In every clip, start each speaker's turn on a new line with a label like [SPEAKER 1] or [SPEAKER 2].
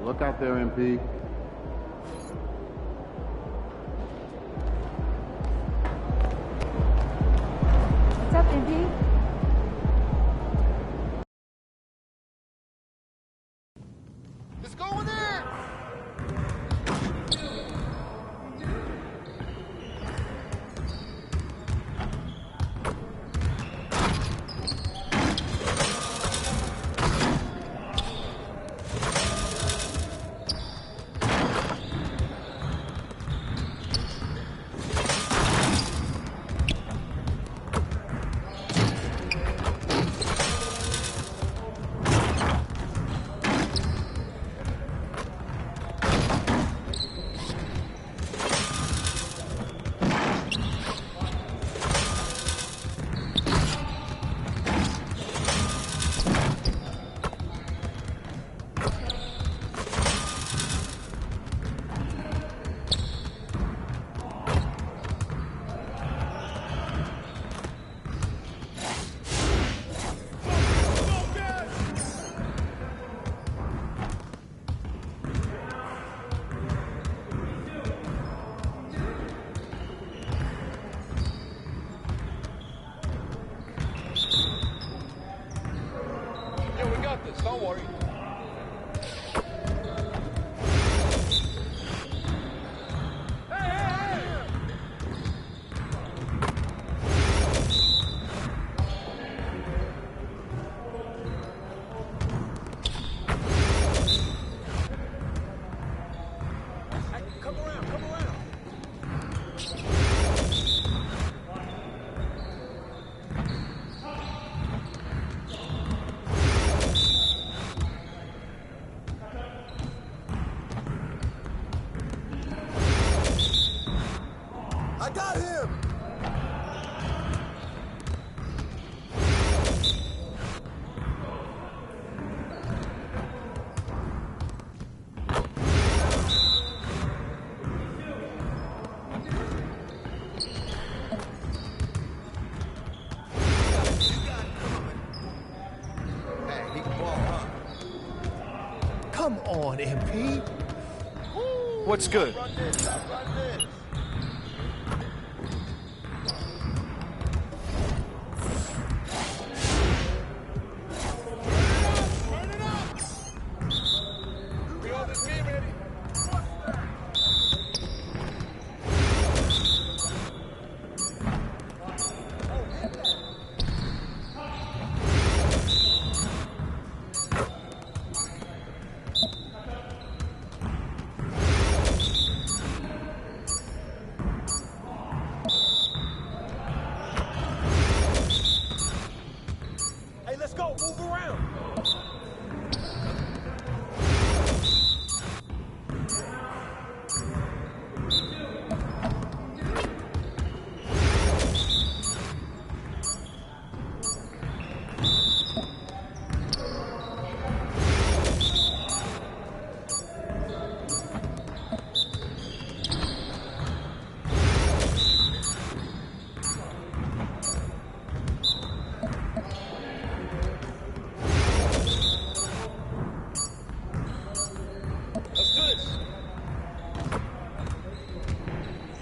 [SPEAKER 1] Look out there, MP.
[SPEAKER 2] What's up, MP?
[SPEAKER 3] Let's go in there! Don't worry.
[SPEAKER 4] I got him!
[SPEAKER 3] Hey, he can ball, huh?
[SPEAKER 4] Come on, MP.
[SPEAKER 5] What's good?
[SPEAKER 3] Run this, run this.
[SPEAKER 4] Let's go, move around.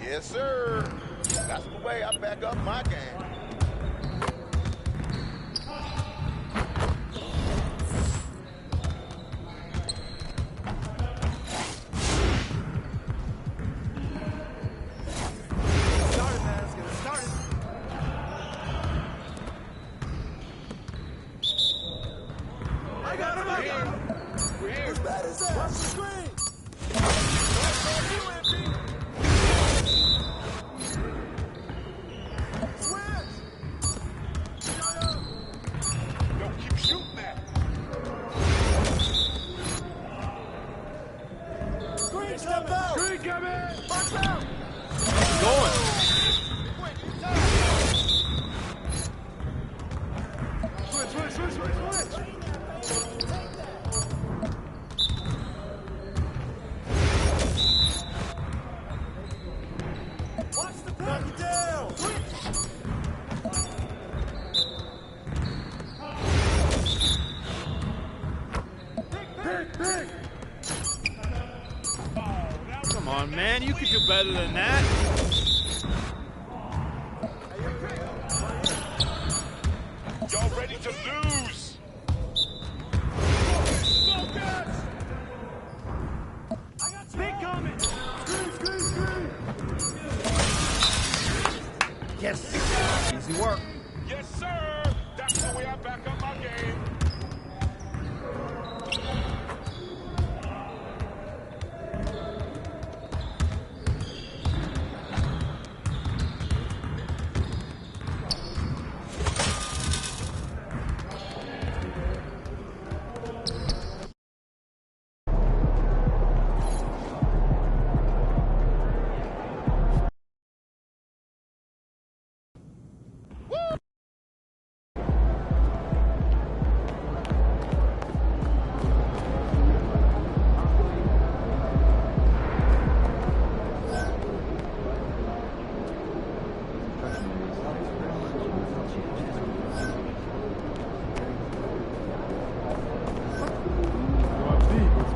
[SPEAKER 3] Yes, sir. That's the way I back up my game.
[SPEAKER 4] Started, man. Let's get it started. I got him, I got him.
[SPEAKER 3] We're here.
[SPEAKER 4] As bad as that. Watch the screen.
[SPEAKER 3] Yo, keep shooting that.
[SPEAKER 4] Screen step out. Screen coming. Watch out.
[SPEAKER 5] Going.
[SPEAKER 4] Switch.
[SPEAKER 5] on, man. You could do better than that.
[SPEAKER 3] Y'all ready to lose?
[SPEAKER 4] Big coming! Screen!
[SPEAKER 5] Yes. Easy work.
[SPEAKER 3] Yes, sir. That's the way I back up my game.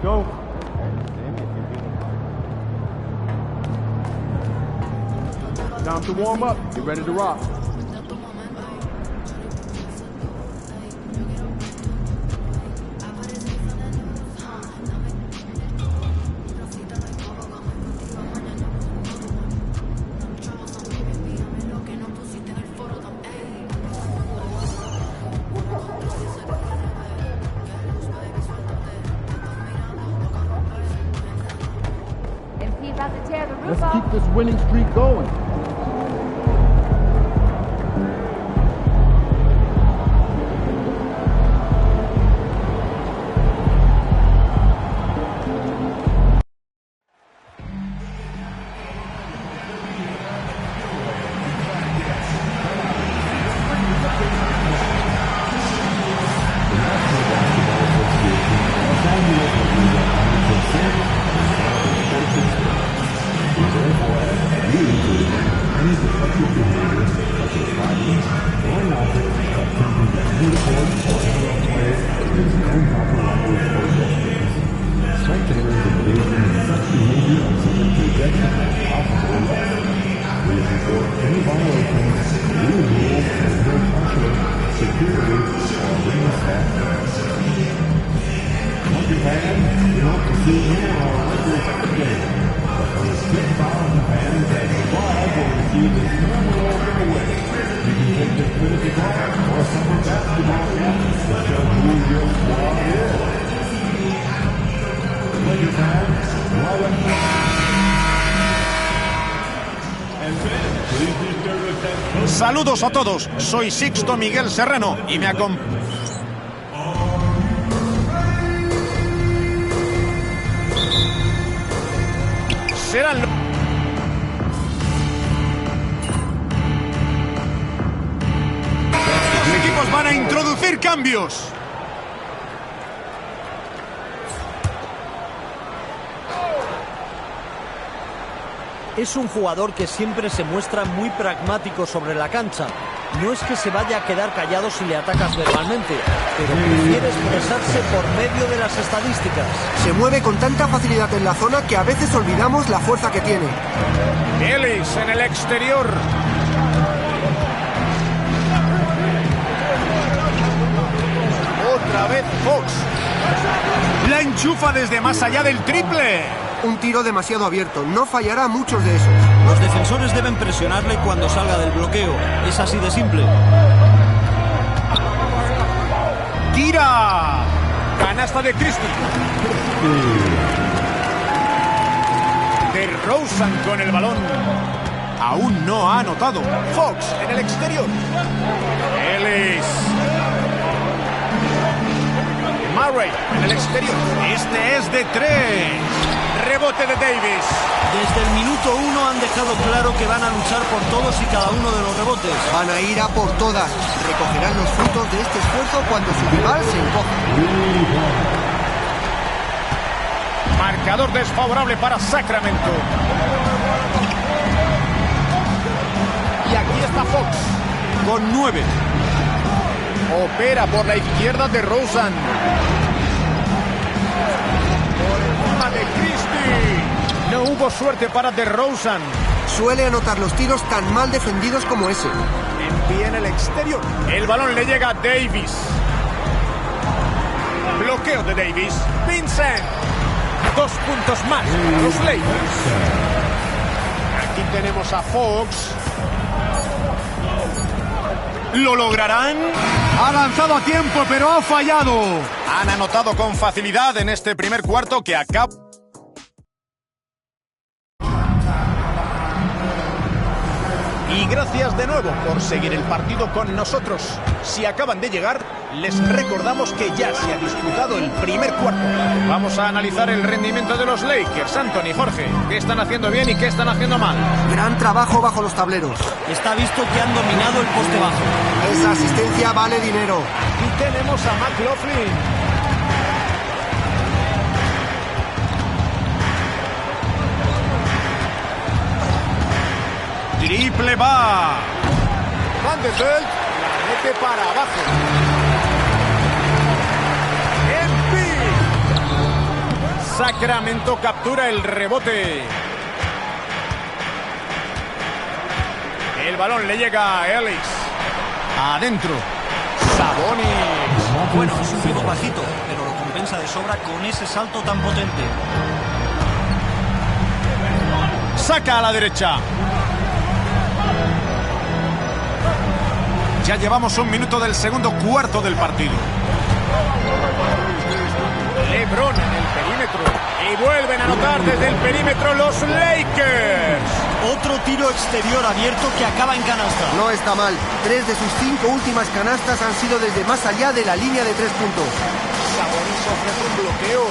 [SPEAKER 4] Go. Time to warm up. Get ready to rock.
[SPEAKER 2] MP about to tear the roof
[SPEAKER 4] Let's
[SPEAKER 2] off.
[SPEAKER 4] keep this winning streak going.
[SPEAKER 1] Saludos a todos, soy Sixto Miguel Serrano y me acompaña. Serán los equipos van a introducir cambios.
[SPEAKER 6] Es un jugador que siempre se muestra muy pragmático sobre la cancha. No es que se vaya a quedar callado si le atacas verbalmente, pero prefiere expresarse por medio de las estadísticas.
[SPEAKER 7] Se mueve con tanta facilidad en la zona que a veces olvidamos la fuerza que tiene.
[SPEAKER 1] Ellis en el exterior. Otra vez Fox. La enchufa desde más allá del triple.
[SPEAKER 7] Un tiro demasiado abierto, no fallará muchos de esos.
[SPEAKER 6] Los defensores deben presionarle cuando salga del bloqueo. Es así de simple.
[SPEAKER 1] ¡Tira! Canasta de Christie. DeRozan con el balón. Aún no ha anotado. Fox en el exterior. Ellis. Murray en el exterior. Este es de 3. Rebote de Davis.
[SPEAKER 6] Desde el minuto 1 han dejado claro que van a luchar por todos y cada uno de los rebotes.
[SPEAKER 7] Van a ir a por todas. Recogerán los frutos de este esfuerzo cuando su rival se encoja.
[SPEAKER 1] Marcador desfavorable para Sacramento. Y aquí está Fox con 9. Opera por la izquierda de DeRozan. Por encima de Christie. No hubo suerte para DeRozan.
[SPEAKER 7] Suele anotar los tiros tan mal defendidos como ese.
[SPEAKER 1] En pie en el exterior. El balón le llega a Davis. Bloqueo de Davis. Vincent. 2 puntos más para los Lakers. Aquí tenemos a Fox. ¿Lo lograrán?
[SPEAKER 8] Ha lanzado a tiempo, pero ha fallado.
[SPEAKER 1] Han anotado con facilidad en este primer cuarto que acaba. Y gracias de nuevo por seguir el partido con nosotros. Si acaban de llegar, les recordamos que ya se ha disputado el primer cuarto. Vamos a analizar el rendimiento de los Lakers. Anthony, Jorge, ¿qué están haciendo bien y qué están haciendo mal?
[SPEAKER 7] Gran trabajo bajo los tableros.
[SPEAKER 6] Está visto que han dominado el poste bajo.
[SPEAKER 7] Esa asistencia vale dinero.
[SPEAKER 1] Aquí tenemos a McLaughlin. Triple va. Van de Belt la mete para abajo. Embiid. Sacramento captura el rebote. El balón le llega a Ellis. Adentro. Sabonis.
[SPEAKER 6] Bueno, es un tiro bajito, pero lo compensa de sobra con ese salto tan potente.
[SPEAKER 1] Saca a la derecha. Ya llevamos 1 minuto del segundo cuarto del partido. LeBron en el perímetro. Y vuelven a anotar desde el perímetro los Lakers.
[SPEAKER 6] Otro tiro exterior abierto que acaba en canasta.
[SPEAKER 7] No está mal. 3 de sus 5 últimas canastas han sido desde más allá de la línea de 3 puntos.
[SPEAKER 1] Sabonis ofrece un bloqueo.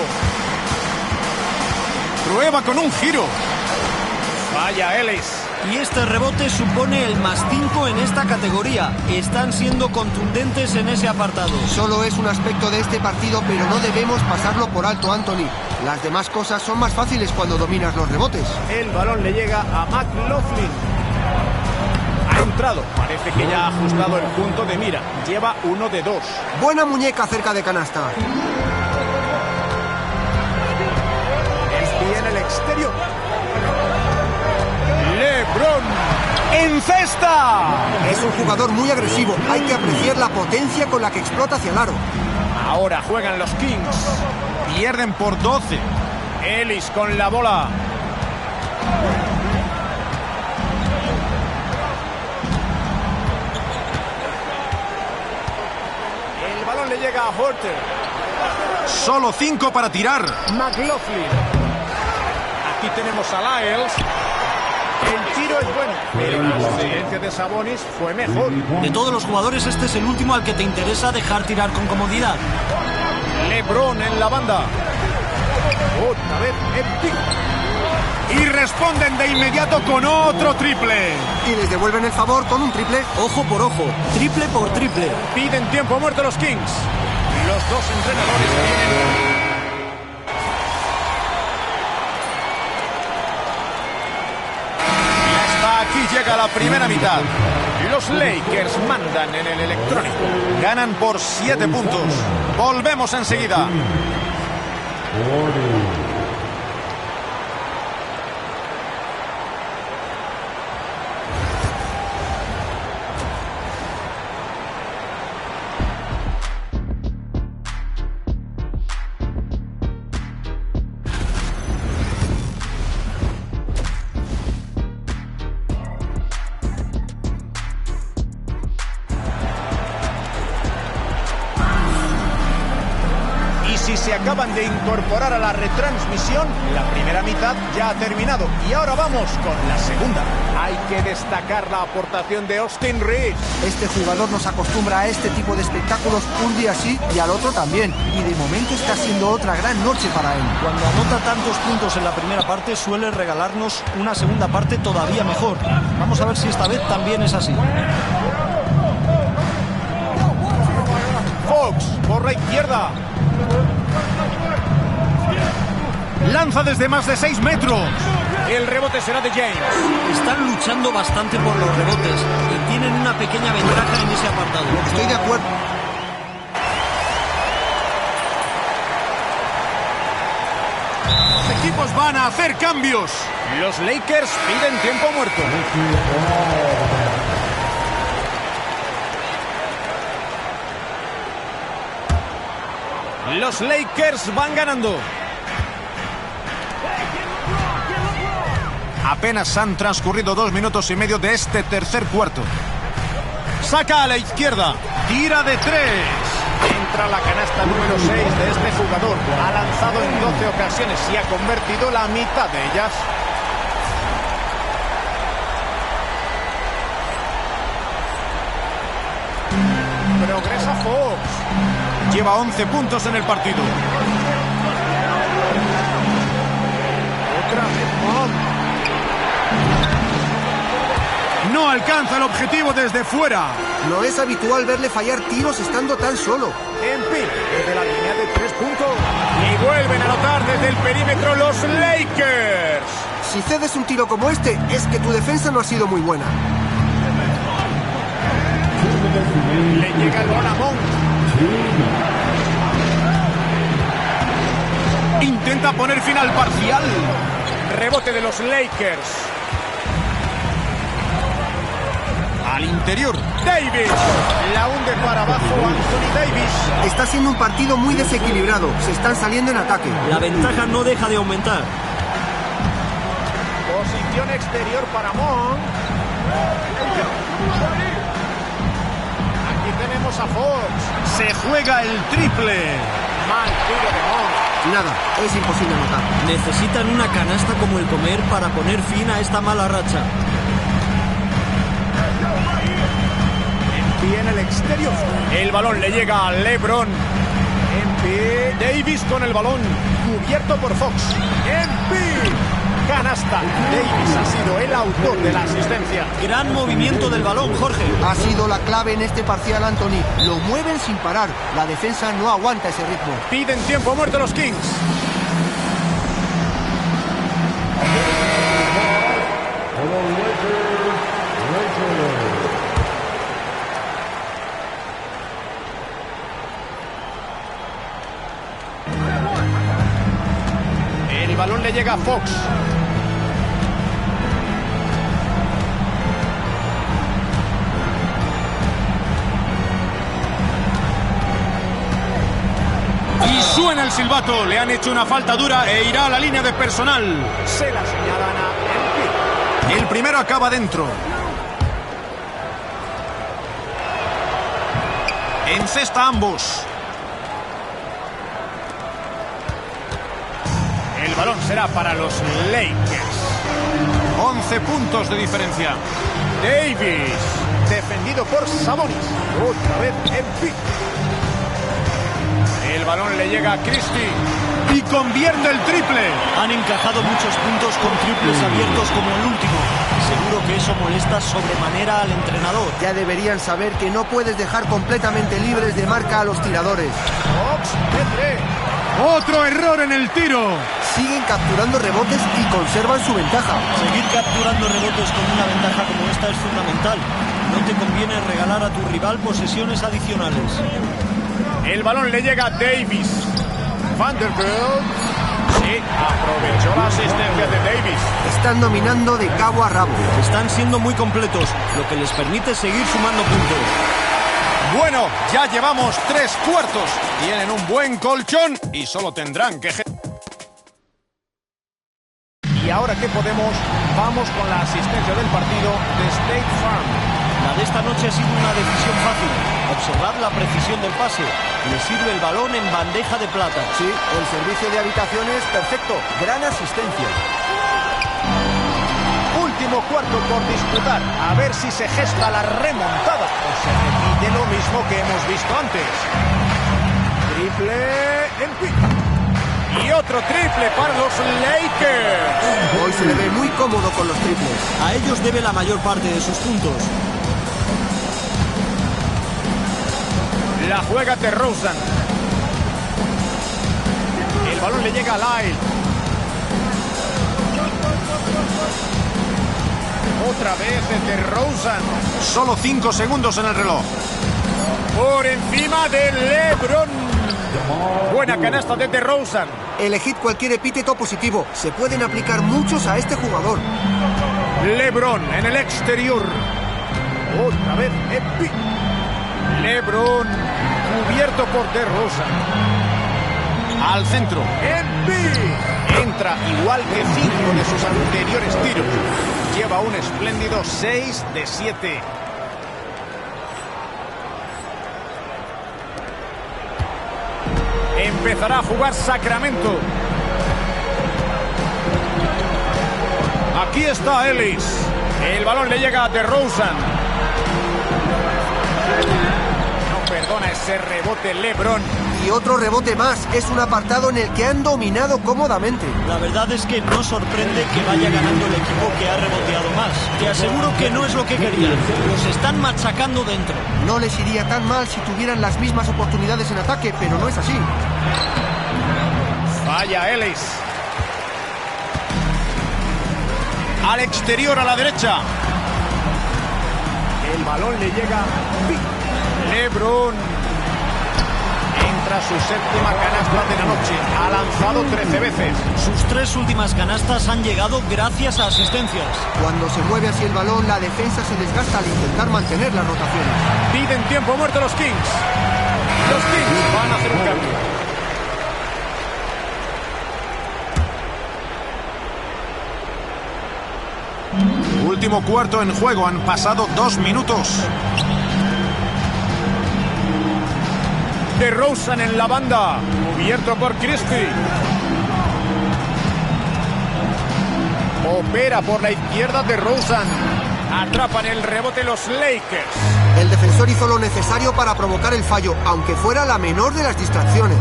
[SPEAKER 1] Prueba con un giro. Vaya Ellis.
[SPEAKER 6] Y este rebote supone el +5 en esta categoría. Están siendo contundentes en ese apartado.
[SPEAKER 7] Solo es un aspecto de este partido, pero no debemos pasarlo por alto, Anthony. Las demás cosas son más fáciles cuando dominas los rebotes.
[SPEAKER 1] El balón le llega a McLaughlin. Ha entrado. Parece que ya ha ajustado el punto de mira. Lleva 1 de 2.
[SPEAKER 7] Buena muñeca cerca de canasta.
[SPEAKER 1] El pie en el exterior. LeBron en cesta.
[SPEAKER 7] Es un jugador muy agresivo. Hay que apreciar la potencia con la que explota hacia el aro.
[SPEAKER 1] Ahora juegan los Kings. Pierden por 12. Ellis con la bola. El balón le llega a Horter. Solo 5 para tirar. McLaughlin. Aquí tenemos a Lyles. El tiro es bueno, pero la asistencia de Sabonis fue mejor.
[SPEAKER 6] De todos los jugadores, este es el último al que te interesa dejar tirar con comodidad.
[SPEAKER 1] LeBron en la banda. Otra vez Embiid. Y responden de inmediato con otro triple.
[SPEAKER 7] Y les devuelven el favor con un triple.
[SPEAKER 6] Ojo por ojo, triple por triple.
[SPEAKER 1] Piden tiempo muerto los Kings. Los dos entrenadores tienen... Aquí llega la primera mitad. Los Lakers mandan en el electrónico. Ganan por 7 puntos. Volvemos enseguida. Si se acaban de incorporar a la retransmisión, la primera mitad ya ha terminado y ahora vamos con la segunda. Hay que destacar la aportación de Austin Reeves.
[SPEAKER 7] Este jugador nos acostumbra a este tipo de espectáculos un día sí y al otro también. Y de momento está siendo otra gran noche para él.
[SPEAKER 6] Cuando anota tantos puntos en la primera parte, suele regalarnos una segunda parte todavía mejor. Vamos a ver si esta vez también es así.
[SPEAKER 1] Fox por la izquierda. Lanza desde más de 6 metros. El rebote será de James.
[SPEAKER 6] Están luchando bastante por los rebotes y tienen una pequeña ventaja en ese apartado.
[SPEAKER 7] Estoy de acuerdo.
[SPEAKER 8] Los equipos van a hacer cambios.
[SPEAKER 1] Los Lakers piden tiempo muerto. Los Lakers van ganando. Apenas han transcurrido 2 minutos y medio de este tercer cuarto. Saca a la izquierda. Tira de 3. Entra la canasta número 6 de este jugador. Ha lanzado en 12 ocasiones y ha convertido la mitad de ellas. Progresa Fox. Lleva 11 puntos en el partido. Otra vez Monk.
[SPEAKER 8] No alcanza el objetivo desde fuera.
[SPEAKER 7] No es habitual verle fallar tiros estando tan solo.
[SPEAKER 1] Embiid desde la línea de 3 puntos. Y vuelven a anotar desde el perímetro los Lakers.
[SPEAKER 7] Si cedes un tiro como este, es que tu defensa no ha sido muy buena.
[SPEAKER 1] Le llega el balón a Monk. Intenta poner fin al parcial. Rebote de los Lakers. Al interior, Davis. La hunde para abajo Anthony Davis.
[SPEAKER 7] Está siendo un partido muy desequilibrado. Se están saliendo en ataque.
[SPEAKER 6] La ventaja no deja de aumentar.
[SPEAKER 1] Posición exterior para Monk. Aquí tenemos a Fox. Se juega el triple. Mal tiro de Monk.
[SPEAKER 7] Nada, es imposible anotar.
[SPEAKER 6] Necesitan una canasta como el comer para poner fin a esta mala racha.
[SPEAKER 1] En el exterior. El balón le llega a LeBron. Embiid. Davis con el balón. Cubierto por Fox. Embiid. Canasta. Davis ha sido el autor de la asistencia.
[SPEAKER 6] Gran movimiento del balón, Jorge.
[SPEAKER 7] Ha sido la clave en este parcial, Anthony. Lo mueven sin parar. La defensa no aguanta ese ritmo.
[SPEAKER 1] Piden tiempo muerto los Kings. El balón le llega a Fox.
[SPEAKER 8] Y suena el silbato. Le han hecho una falta dura e irá a la línea de personal.
[SPEAKER 1] Se la señalan a Embiid. El primero acaba dentro. Encesta ambos. El balón será para los Lakers. 11 puntos de diferencia. Davis. Defendido por Sabonis. Otra vez Embiid. El balón le llega a Christie. Y convierte el triple.
[SPEAKER 6] Han encajado muchos puntos con triples abiertos como el último. Seguro que eso molesta sobremanera al entrenador.
[SPEAKER 7] Ya deberían saber que no puedes dejar completamente libres de marca a los tiradores.
[SPEAKER 1] Fox de 3.
[SPEAKER 8] Otro error en el tiro.
[SPEAKER 7] Siguen capturando rebotes y conservan su ventaja.
[SPEAKER 6] Seguir capturando rebotes con una ventaja como esta es fundamental. No te conviene regalar a tu rival posesiones adicionales.
[SPEAKER 1] El balón le llega a Davis. Vanderbilt. Sí, aprovechó la asistencia de Davis.
[SPEAKER 7] Están dominando de cabo a rabo.
[SPEAKER 6] Están siendo muy completos, lo que les permite seguir sumando puntos.
[SPEAKER 1] Bueno, ya llevamos 3 cuartos. Tienen un buen colchón y solo tendrán que... ¿Y ahora qué podemos? Vamos con la asistencia del partido de State Farm.
[SPEAKER 6] La de esta noche ha sido una decisión fácil. Observad la precisión del pase. Le sirve el balón en bandeja de plata.
[SPEAKER 7] Sí, el servicio de habitaciones perfecto. Gran asistencia.
[SPEAKER 1] Último cuarto por disputar. A ver si se gesta la remontada o se repite lo mismo que hemos visto antes. Triple Embiid. Y otro triple para los Lakers.
[SPEAKER 7] Hoy se le ve muy cómodo con los triples.
[SPEAKER 6] A ellos debe la mayor parte de sus puntos.
[SPEAKER 1] La juega DeRozan. El balón le llega a Lyle. Otra vez de DeRozan. Solo 5 segundos en el reloj. Por encima de LeBron. Buena canasta de DeRozan.
[SPEAKER 7] Elegid cualquier epíteto positivo. Se pueden aplicar muchos a este jugador.
[SPEAKER 1] LeBron en el exterior. Otra vez Embiid. LeBron cubierto por DeRozan. Al centro. Embiid. Entra igual que 5 de sus anteriores tiros. Lleva un espléndido 6 de 7. Empezará a jugar Sacramento. Aquí está Ellis. El balón le llega a DeRozan. No perdona ese rebote LeBron.
[SPEAKER 7] Y otro rebote más. Es un apartado en el que han dominado cómodamente.
[SPEAKER 6] La verdad es que no sorprende que vaya ganando el equipo que ha reboteado más. Te aseguro que no es lo que querían. Los están machacando dentro.
[SPEAKER 7] No les iría tan mal si tuvieran las mismas oportunidades en ataque, pero no es así.
[SPEAKER 1] Vaya Ellis. Al exterior a la derecha. El balón le llega a LeBron. Entra su séptima canasta de la noche. Ha lanzado 13 veces.
[SPEAKER 6] Sus 3 últimas canastas han llegado gracias a asistencias.
[SPEAKER 7] Cuando se mueve así el balón, la defensa se desgasta al intentar mantener las rotaciones.
[SPEAKER 1] Piden tiempo muerto los Kings. Los Kings van a hacer un cambio. Último cuarto en juego. Han pasado 2 minutos. DeRozan en la banda. Cubierto por Christie. Opera por la izquierda DeRozan. Atrapan el rebote los Lakers.
[SPEAKER 7] El defensor hizo lo necesario para provocar el fallo, aunque fuera la menor de las distracciones.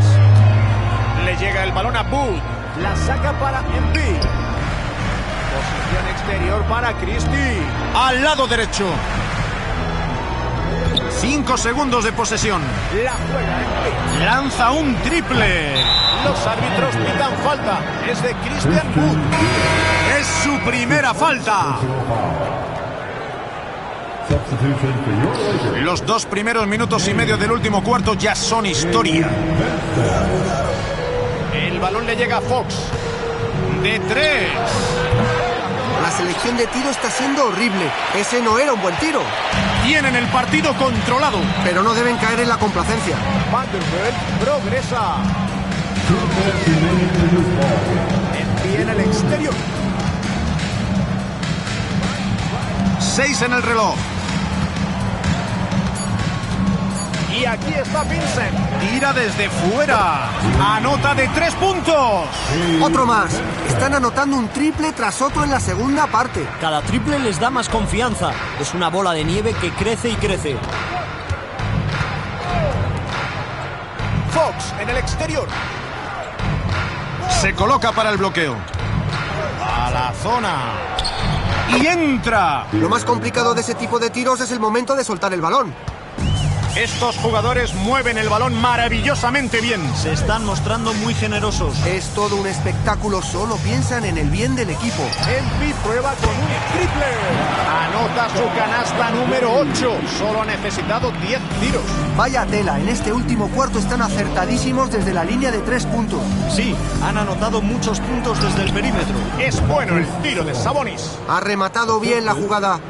[SPEAKER 1] Le llega el balón a Booth. La saca para Embiid. Posición exterior para Christie. Al lado derecho. 5 segundos de posesión. La juega Embiid. Lanza un triple. Los árbitros pitan falta. Es de Christian Booth. Es su primera falta. Los 2 primeros minutos y medio del último cuarto ya son historia. El balón le llega a Fox. De 3.
[SPEAKER 7] La selección de tiro está siendo horrible. Ese no era un buen tiro.
[SPEAKER 1] Tienen el partido controlado.
[SPEAKER 7] Pero no deben caer en la complacencia.
[SPEAKER 1] Vanderbilt progresa. Embiid en el exterior. 6 en el reloj. Y aquí está Vincent. Tira desde fuera. Anota de 3 puntos.
[SPEAKER 7] Otro más. Están anotando un triple tras otro en la segunda parte.
[SPEAKER 6] Cada triple les da más confianza. Es una bola de nieve que crece y crece.
[SPEAKER 1] Fox en el exterior. Se coloca para el bloqueo. A la zona. Y entra.
[SPEAKER 7] Lo más complicado de ese tipo de tiros es el momento de soltar el balón.
[SPEAKER 1] Estos jugadores mueven el balón maravillosamente bien.
[SPEAKER 6] Se están mostrando muy generosos.
[SPEAKER 7] Es todo un espectáculo, solo piensan en el bien del equipo.
[SPEAKER 1] Embiid prueba con un triple. Anota su canasta número 8. Solo ha necesitado 10 tiros.
[SPEAKER 7] Vaya tela, en este último cuarto están acertadísimos desde la línea de 3 puntos.
[SPEAKER 6] Sí, han anotado muchos puntos desde el perímetro.
[SPEAKER 1] Es bueno el tiro de Sabonis.
[SPEAKER 7] Ha rematado bien la jugada.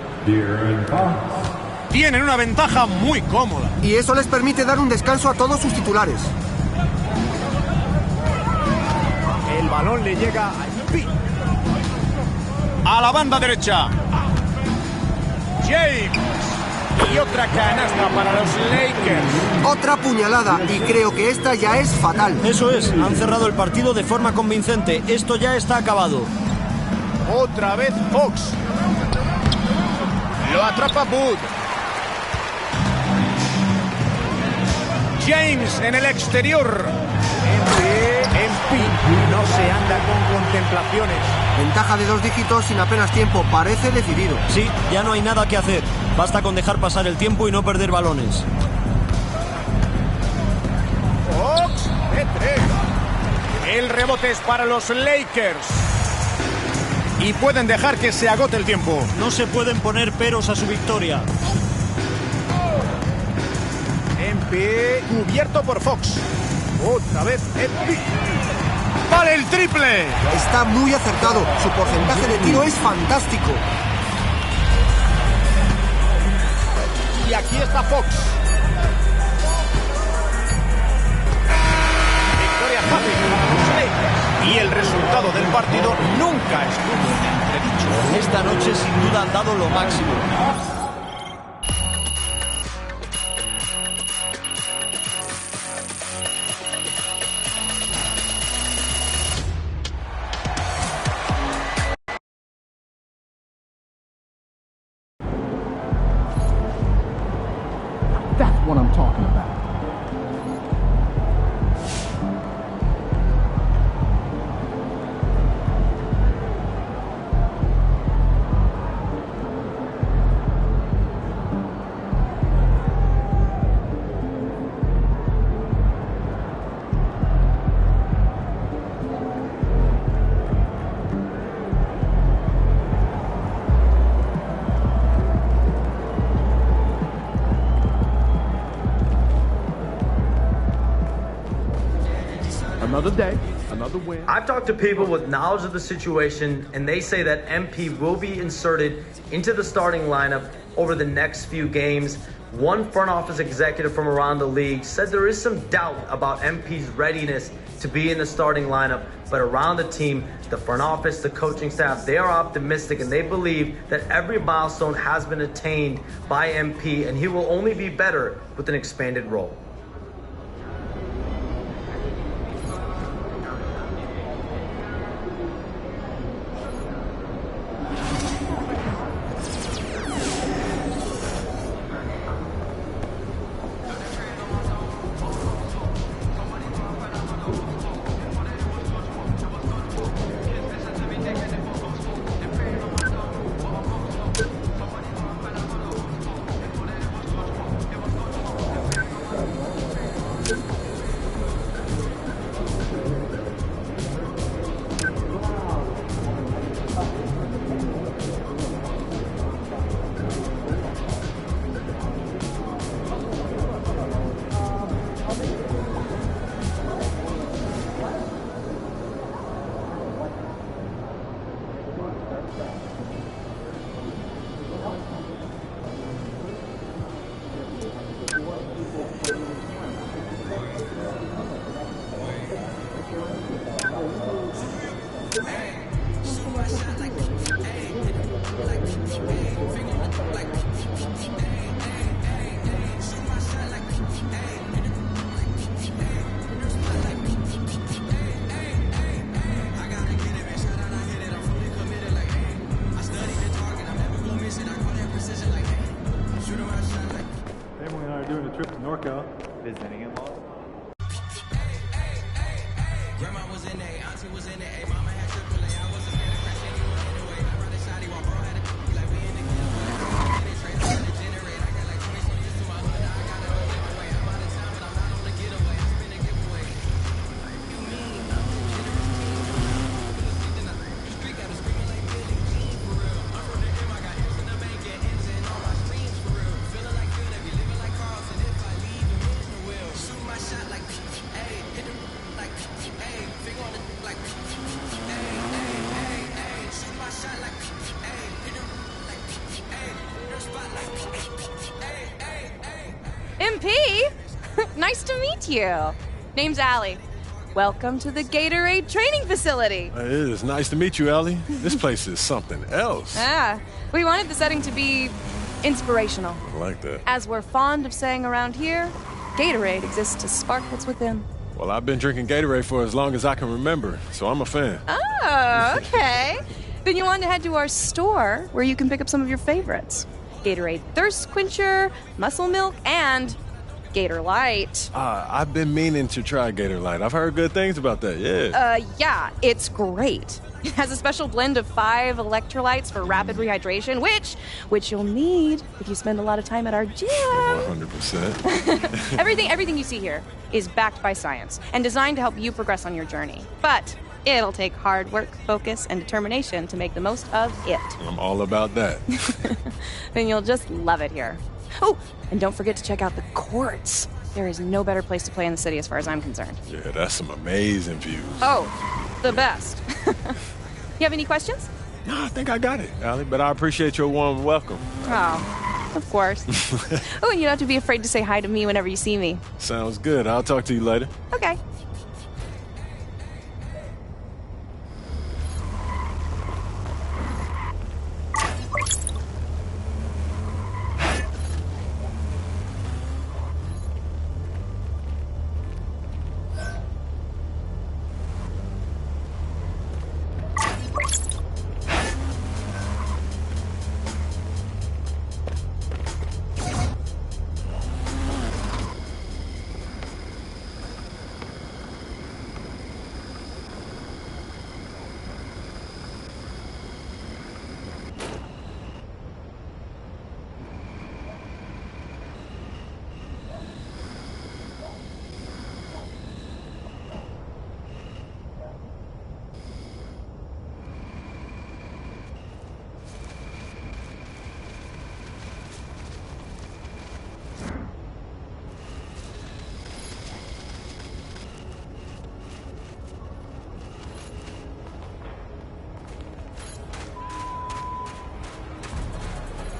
[SPEAKER 1] Tienen una ventaja muy cómoda.
[SPEAKER 7] Y eso les permite dar un descanso a todos sus titulares.
[SPEAKER 1] El balón le llega a Embiid. A la banda derecha. James. Y otra canasta para los Lakers.
[SPEAKER 7] Otra puñalada, y creo que esta ya es fatal.
[SPEAKER 6] Eso es, han cerrado el partido de forma convincente. Esto ya está acabado.
[SPEAKER 1] Otra vez Fox. Lo atrapa Booth. James en el exterior. Embiid no se anda con contemplaciones.
[SPEAKER 7] Ventaja de 2 dígitos sin apenas tiempo. Parece decidido.
[SPEAKER 6] Sí, ya no hay nada que hacer. Basta con dejar pasar el tiempo y no perder balones.
[SPEAKER 1] Fox de 3. El rebote es para los Lakers. Y pueden dejar que se agote el tiempo.
[SPEAKER 6] No se pueden poner peros a su victoria.
[SPEAKER 1] Embiid cubierto por Fox. Otra vez Embiid.
[SPEAKER 8] ¡Vale el triple!
[SPEAKER 7] Está muy acertado. Su porcentaje de tiro es fantástico.
[SPEAKER 1] Y aquí está Fox. Victoria fácil para los Lakers. Y el resultado del partido nunca estuvo en entredicho.
[SPEAKER 6] Esta noche sin duda han dado lo máximo.
[SPEAKER 9] That's what I'm talking about. Another day, another win.
[SPEAKER 10] I've talked to people with knowledge of the situation, and they say that MP will be inserted into the starting lineup over the next few games. One front office executive from around the league said there is some doubt about MP's readiness to be in the starting lineup, but around the team, the front office, the coaching staff, they are optimistic and they believe that every milestone has been attained by MP, and he will only be better with an expanded role.
[SPEAKER 11] Visiting in-laws?
[SPEAKER 12] Grandma was in A, auntie was in A, mama had AAA, I wasn't scared to crash anyone anyway. I brought a shotty while bro had a like we in the club. I did trade, I had to generate. I got like 20 years to my hood, I got it all given away. I'm out of town, but I'm not on the getaway. I spin a giveaway. You mean I'm the generous king? The street got a screaming like Billy Jean for real. I'm from the M, I got M's in the bank and M's in all my streams for real. Feeling like good, I be living like Carlson. If I leave, the wins the will. Shoot my shot like hey, hit the like hey, finger on the like hey, hey, hey, shoot my shot like hey, hit the like hey, no spot like hey,
[SPEAKER 2] MP? Nice to meet you. Name's Allie. Welcome to the Gatorade training facility.
[SPEAKER 13] It is nice to meet you, Allie. This place is something else.
[SPEAKER 2] We wanted the setting to be inspirational.
[SPEAKER 13] I like that.
[SPEAKER 2] As we're fond of saying around here, Gatorade exists to spark what's within.
[SPEAKER 13] Well, I've been drinking Gatorade for as long as I can remember, so I'm a fan.
[SPEAKER 2] Oh, okay. Then you want to head to our store where you can pick up some of your favorites. Gatorade Thirst Quencher, Muscle Milk, and Gator Light.
[SPEAKER 13] I've been meaning to try Gator Light. I've heard good things about that, yeah.
[SPEAKER 2] Yeah, it's great. It has a special blend of 5 electrolytes for rapid rehydration, which you'll need if you spend a lot of time at our gym.
[SPEAKER 13] 100%.
[SPEAKER 2] Everything you see here is backed by science and designed to help you progress on your journey. But it'll take hard work, focus, and determination to make the most of it.
[SPEAKER 13] I'm all about that.
[SPEAKER 2] Then you'll just love it here. Oh, and don't forget to check out the courts. There is no better place to play in the city as far as I'm concerned.
[SPEAKER 13] Yeah, that's some amazing views.
[SPEAKER 2] Oh, the best. You have any questions?
[SPEAKER 13] No, I think I got it, Allie, but I appreciate your warm welcome.
[SPEAKER 2] Oh, of course. Oh, and you don't have to be afraid to say hi to me whenever you see me.
[SPEAKER 13] Sounds good. I'll talk to you later.
[SPEAKER 2] Okay.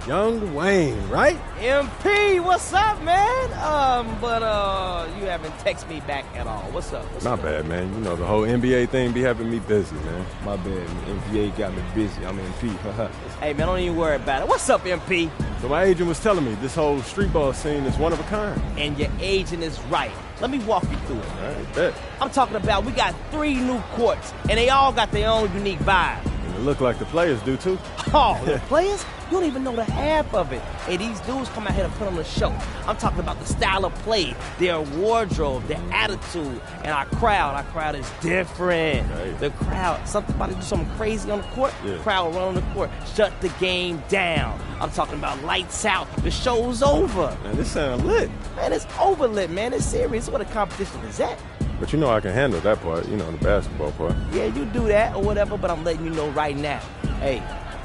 [SPEAKER 13] Young Wayne, right?
[SPEAKER 11] MP, what's up, man? You haven't texted me back at all. What's up?
[SPEAKER 13] Not bad, man. You know, the whole NBA thing be having me busy, man.
[SPEAKER 11] My bad. NBA got me busy. I'm MP. Hey, man, don't even worry about it. What's up, MP?
[SPEAKER 13] So my agent was telling me this whole street ball scene is one of a kind.
[SPEAKER 11] And your agent is right. Let me walk you through it.
[SPEAKER 13] All right, bet.
[SPEAKER 11] I'm talking about we got 3 new courts, and they all got their own unique vibe.
[SPEAKER 13] And it look like the players do, too.
[SPEAKER 11] Oh, the players? You don't even know the half of it. Hey, these dudes come out here to put on a show. I'm talking about the style of play, their wardrobe, their attitude, and our crowd. Our crowd is different.
[SPEAKER 13] Right.
[SPEAKER 11] The crowd, something about to do something crazy on the court,
[SPEAKER 13] Yeah.
[SPEAKER 11] the crowd will run on the court, shut the game down. I'm talking about lights out. The show's over.
[SPEAKER 13] Man, this sound lit.
[SPEAKER 11] Man, it's over lit, man. It's serious. What a competition is that?
[SPEAKER 13] But you know I can handle that part, you know, the basketball part.
[SPEAKER 11] Yeah, you do that or whatever, but I'm letting you know right now. Hey,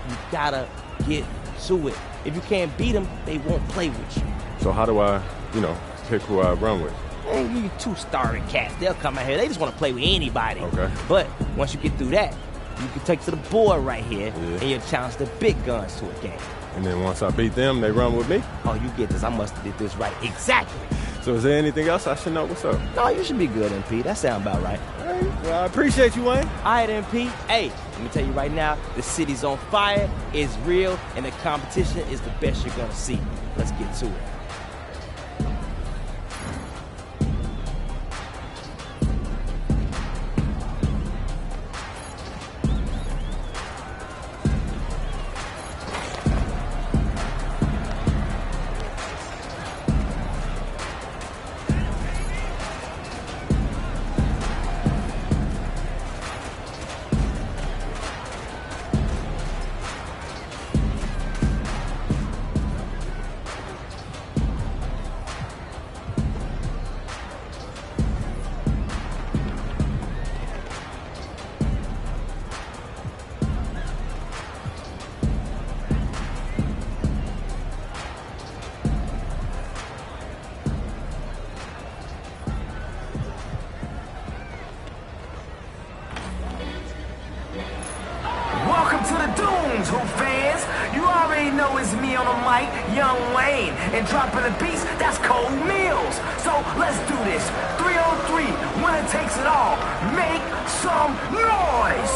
[SPEAKER 11] you gotta get to it. If you can't beat them, they won't play with you.
[SPEAKER 13] So how do I, you know, pick who I run with?
[SPEAKER 11] Man, you 2 starring cats. They'll come out here. They just want to play with anybody.
[SPEAKER 13] Okay.
[SPEAKER 11] But once you get through that, you can take to the board right here, and you'll challenge the big guns to a game.
[SPEAKER 13] And then once I beat them, they run with me?
[SPEAKER 11] Oh, you get this. I must have did this right. Exactly.
[SPEAKER 13] So is there anything else I should know? What's up?
[SPEAKER 11] No, you should be good, MP. That sound about right.
[SPEAKER 13] All right. Well, I appreciate you, Wayne.
[SPEAKER 11] All right, MP. Hey, let me tell you right now, the city's on fire, it's real, and the competition is the best you're gonna see. Let's get to it.
[SPEAKER 14] Welcome to the Dunes, Hoop fans. You already know it's me on the mic, Young Wayne, and dropping the beats, that's Cole Mills. So let's do this. 3-on-3, winner takes it all. Make some noise.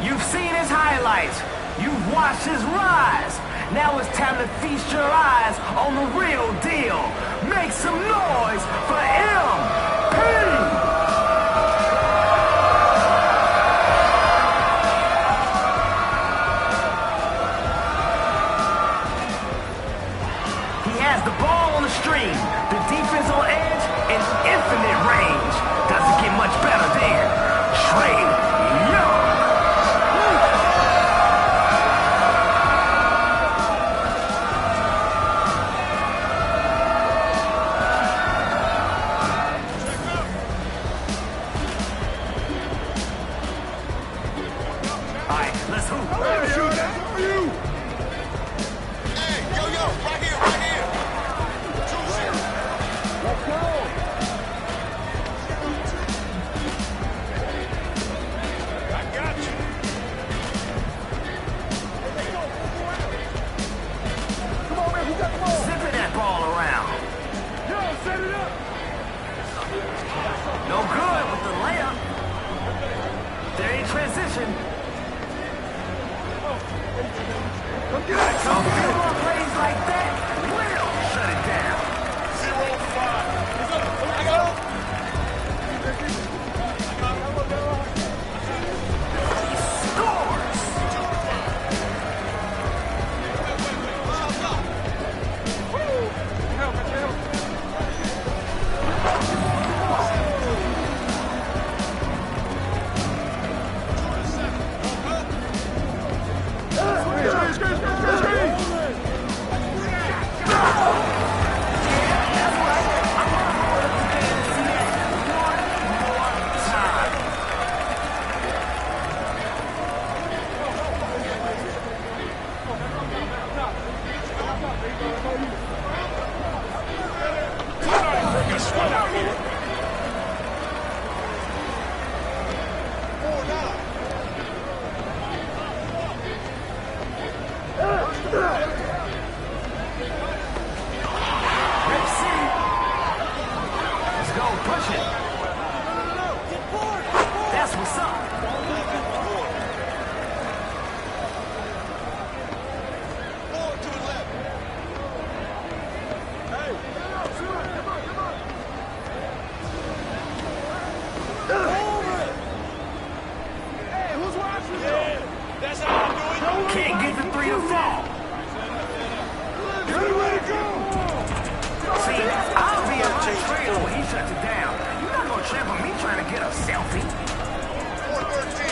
[SPEAKER 14] You've seen his highlights. You've watched his rise. Now it's time to feast your eyes on the real deal. Make some noise for MP! The ball on the string, the defense on edge, and infinite range. Doesn't get much better there. Trae Young. No good with the layup. There ain't transition. A few more plays like that will shut it down. 0-5. He scores. Let's go, push it. That's what's up. Can't get the three to fall. See, I'll be a high trailer when he shuts it down. You're not gonna trip on me trying to get a selfie. 4-13.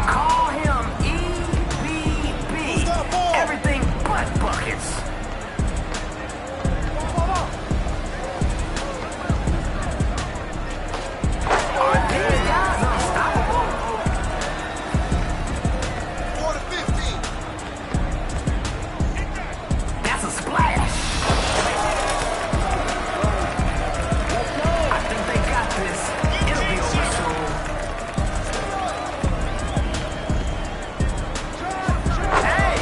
[SPEAKER 14] Call him EBB. Everything but buckets. Are these guys unstoppable?
[SPEAKER 3] 4-15.
[SPEAKER 14] That's a splash. I think they got this. It'll be over soon. Hey!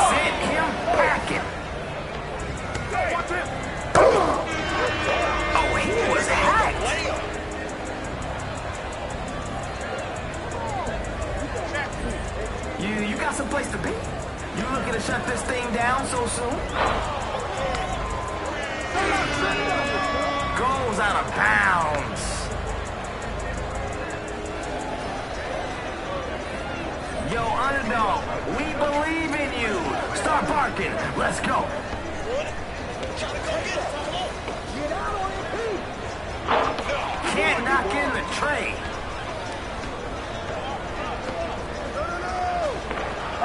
[SPEAKER 14] Send him packing. Oh, he was hacked. You got some place to be? You looking to shut this thing down so soon? Goes out of bounds. Yo, underdog, we believe in you. Start barking. Let's go. Can't knock in the tray.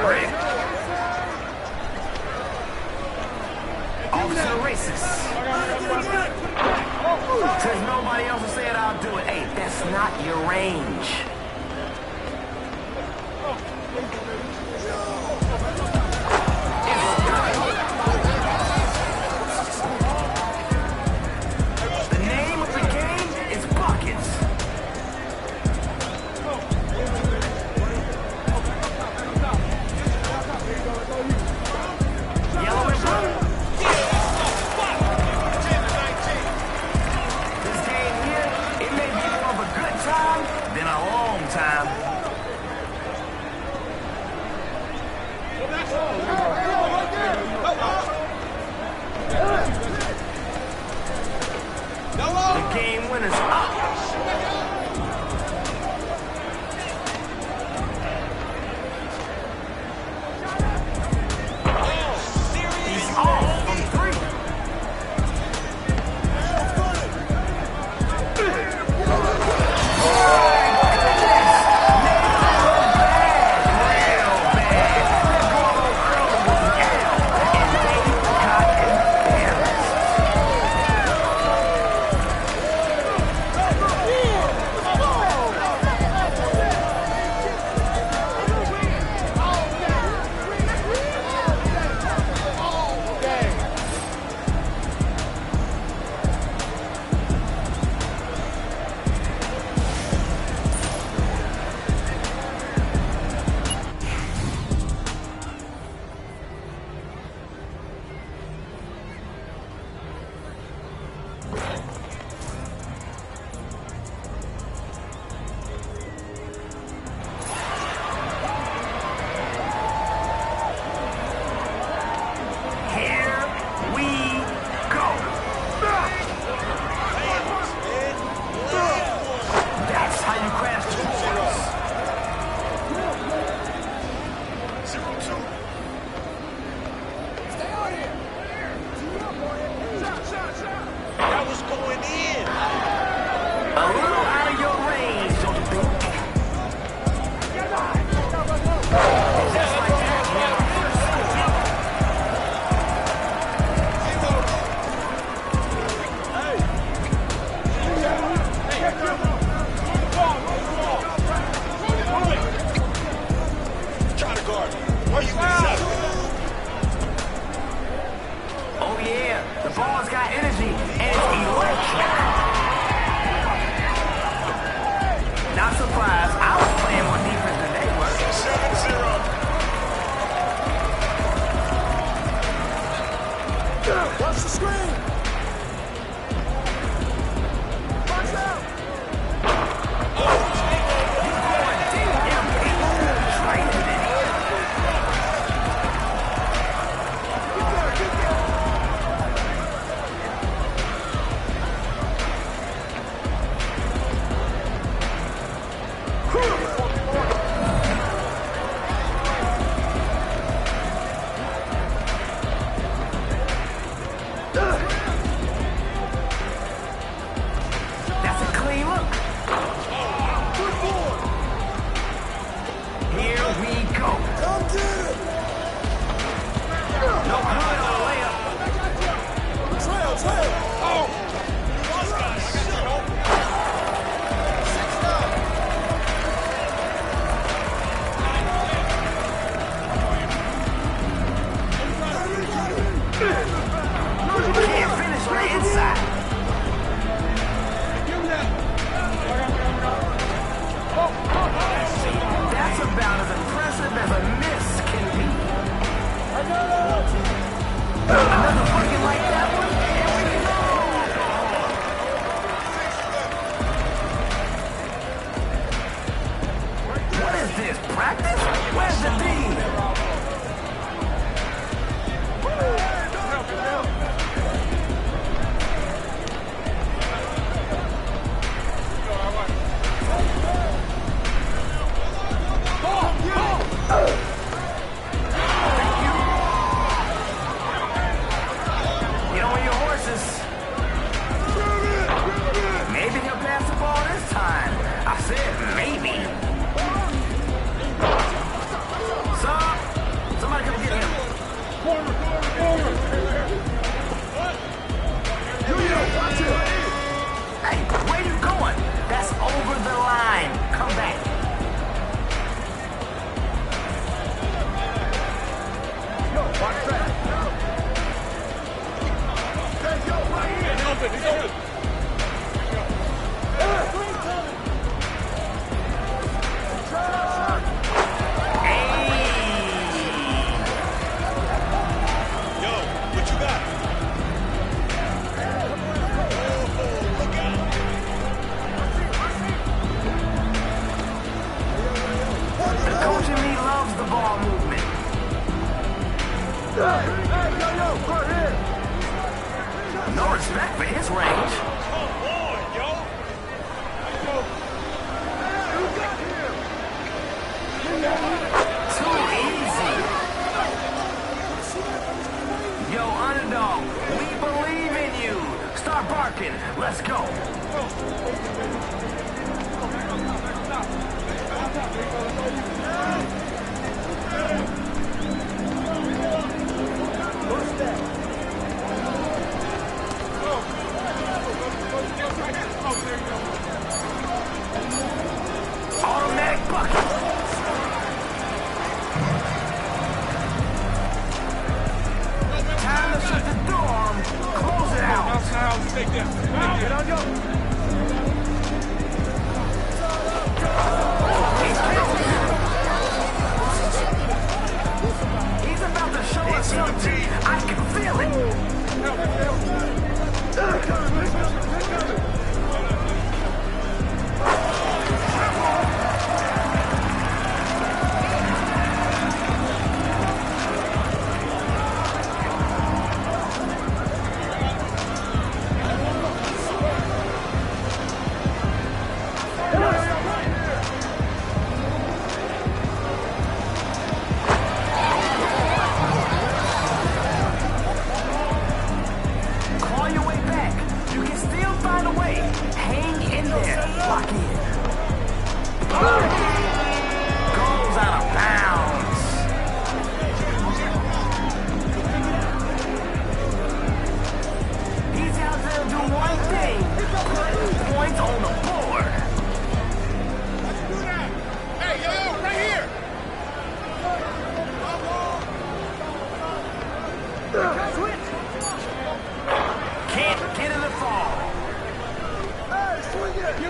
[SPEAKER 14] Rick. Off to the races. Since nobody else will say it, I'll do it. Hey, that's not your range. The name of the game is buckets. Yellow and blue. This game here, it may be more of a good time than a long here. The ball's got energy, and it's electric. Not surprised. I was playing more defense than they were.
[SPEAKER 4] 7-0. Watch the screen. Watch out.
[SPEAKER 14] That's a clean look. Here we go.
[SPEAKER 4] Come get it.
[SPEAKER 14] No good on the layup.
[SPEAKER 4] Trail. Oh.
[SPEAKER 14] Can't finish right inside. That's about as impressive as a miss can be. Another bucket like that one, and we know. What is this, practice? Where's the dean? Get on your horses. Maybe he'll pass the ball this time. I said maybe. Somebody come get him. Hey, where you going? That's over the line. Come back.
[SPEAKER 4] Watch that. He's open.
[SPEAKER 8] Yo, what you got?
[SPEAKER 14] The coach in me loves the ball movement. No respect for his range. Too easy. Yo, underdog, we believe in you. Start barking. Let's go. Automatic bucket. Time to shut the door. Close it out.
[SPEAKER 4] Get on your.
[SPEAKER 14] He's about to show us something. I can feel it.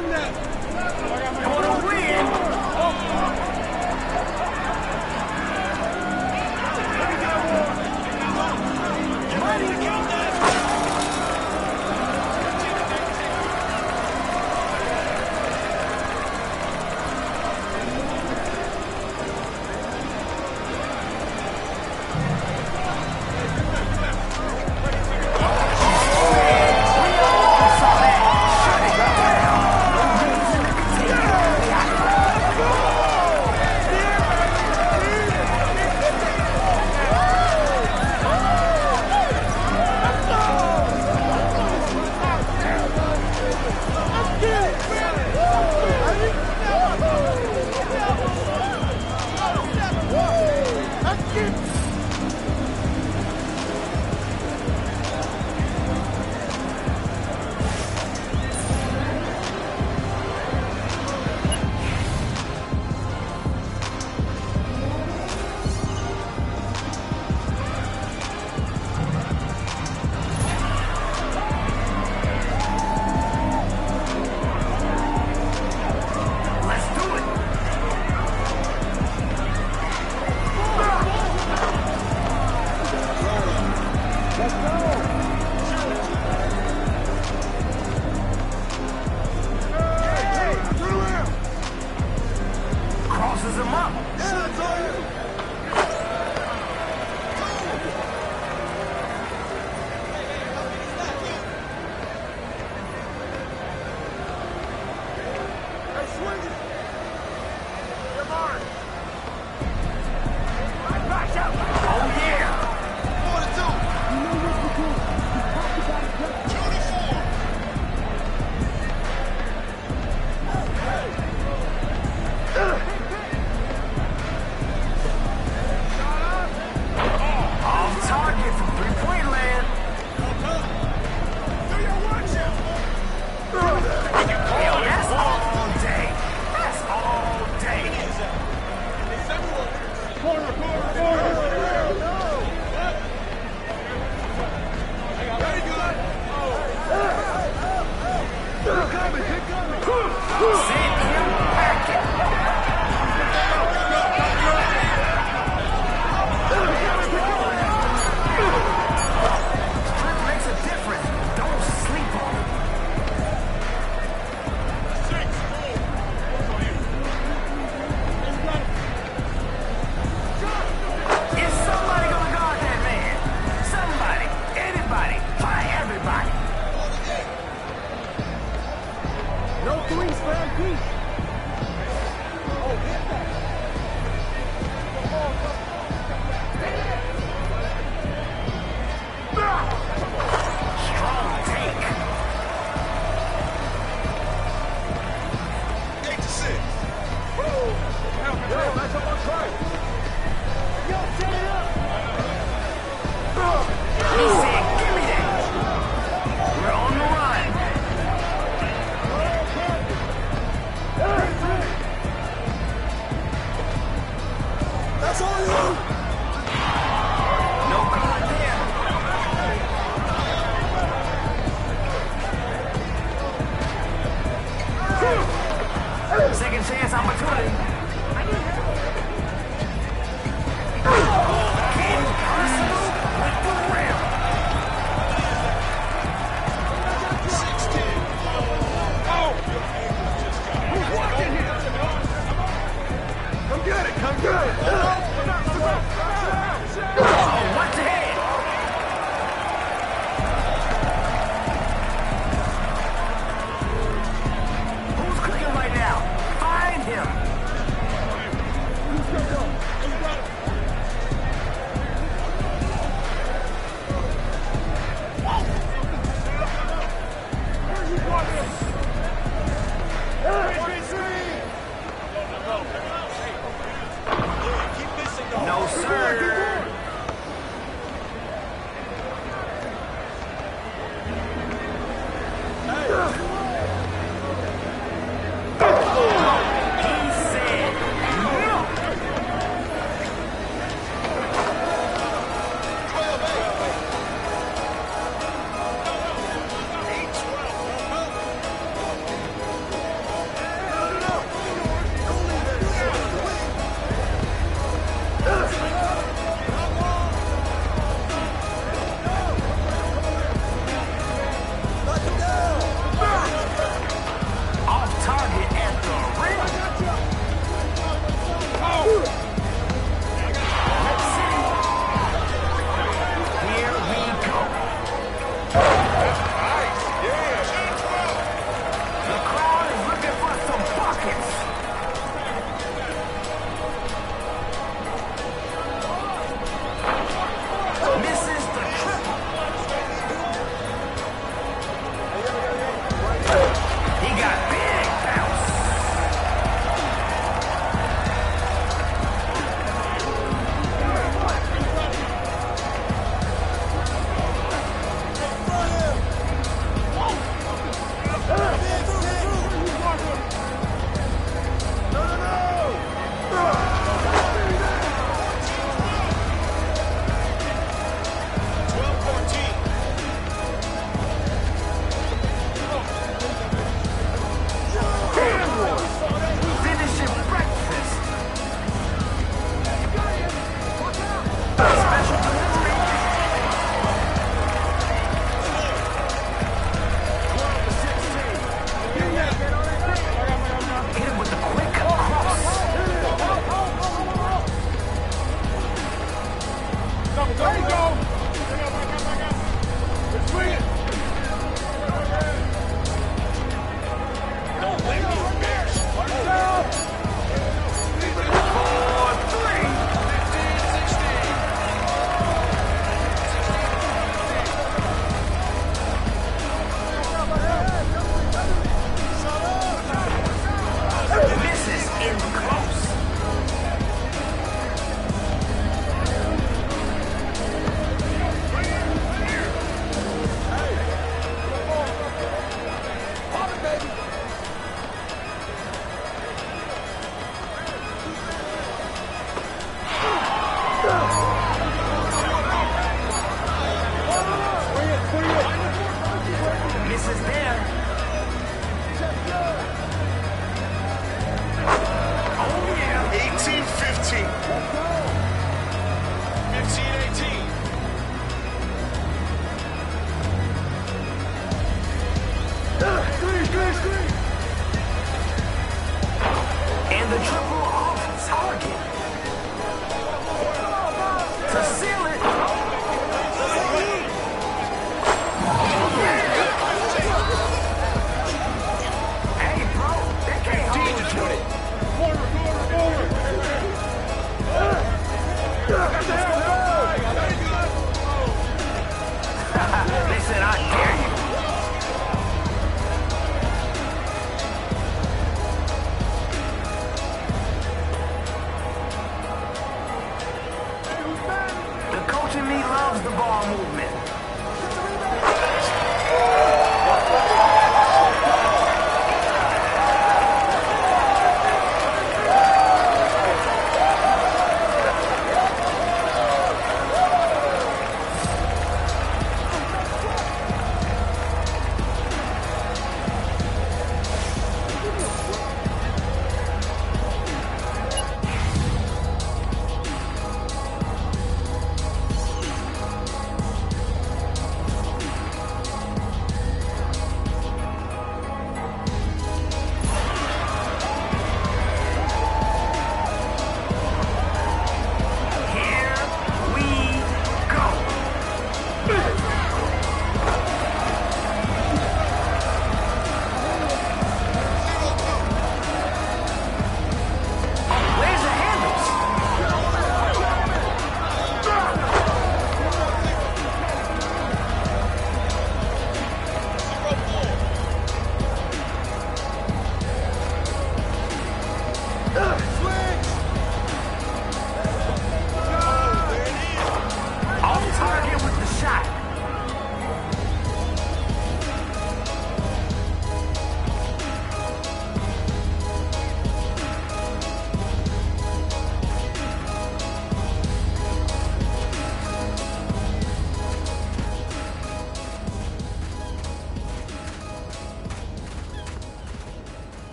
[SPEAKER 14] For the win. Crosses him up.
[SPEAKER 4] No threes for MP.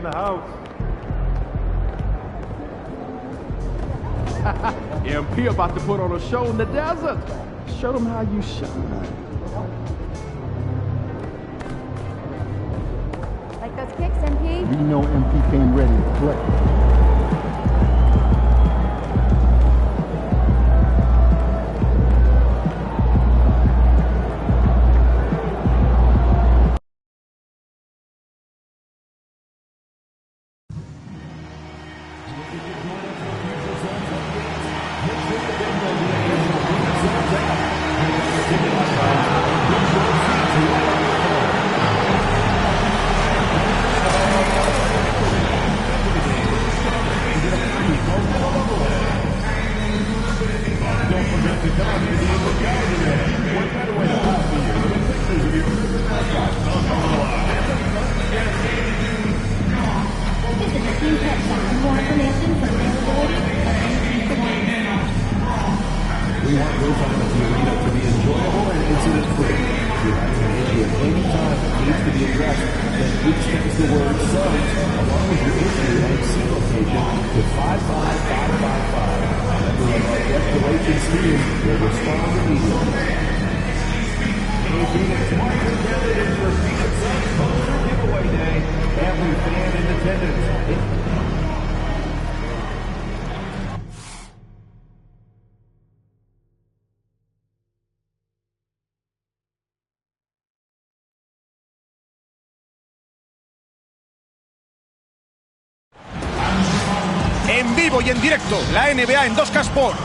[SPEAKER 9] in the house. MP about to put on a show in the desert. Show them how you shine.
[SPEAKER 15] Like those kicks, MP?
[SPEAKER 9] We know MP came ready to play.
[SPEAKER 16] We want those on the arena to be enjoyable and incident-free. If you have an issue at any time that needs to be addressed, then please text the word SUNS along with your issue and seat location to 55555. Members of our guest relations team will respond immediately. Hey, Phoenix, mark your candidates for Phoenix Suns poster giveaway day. Every fan in attendance.
[SPEAKER 1] En vivo y en directo, la NBA en 2K Sport.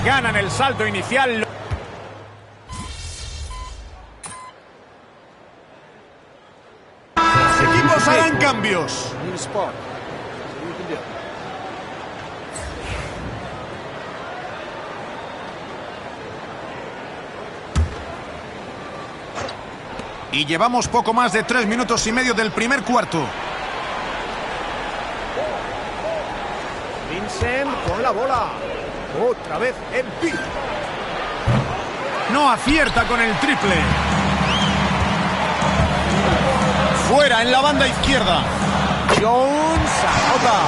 [SPEAKER 1] Ganan el salto inicial. Los equipos harán cambios. Y llevamos poco más de 3 minutos y medio del primer cuarto.
[SPEAKER 6] Vincent con la bola. Otra vez MP.
[SPEAKER 1] No acierta con el triple. Fuera en la banda izquierda.
[SPEAKER 6] Jones anota.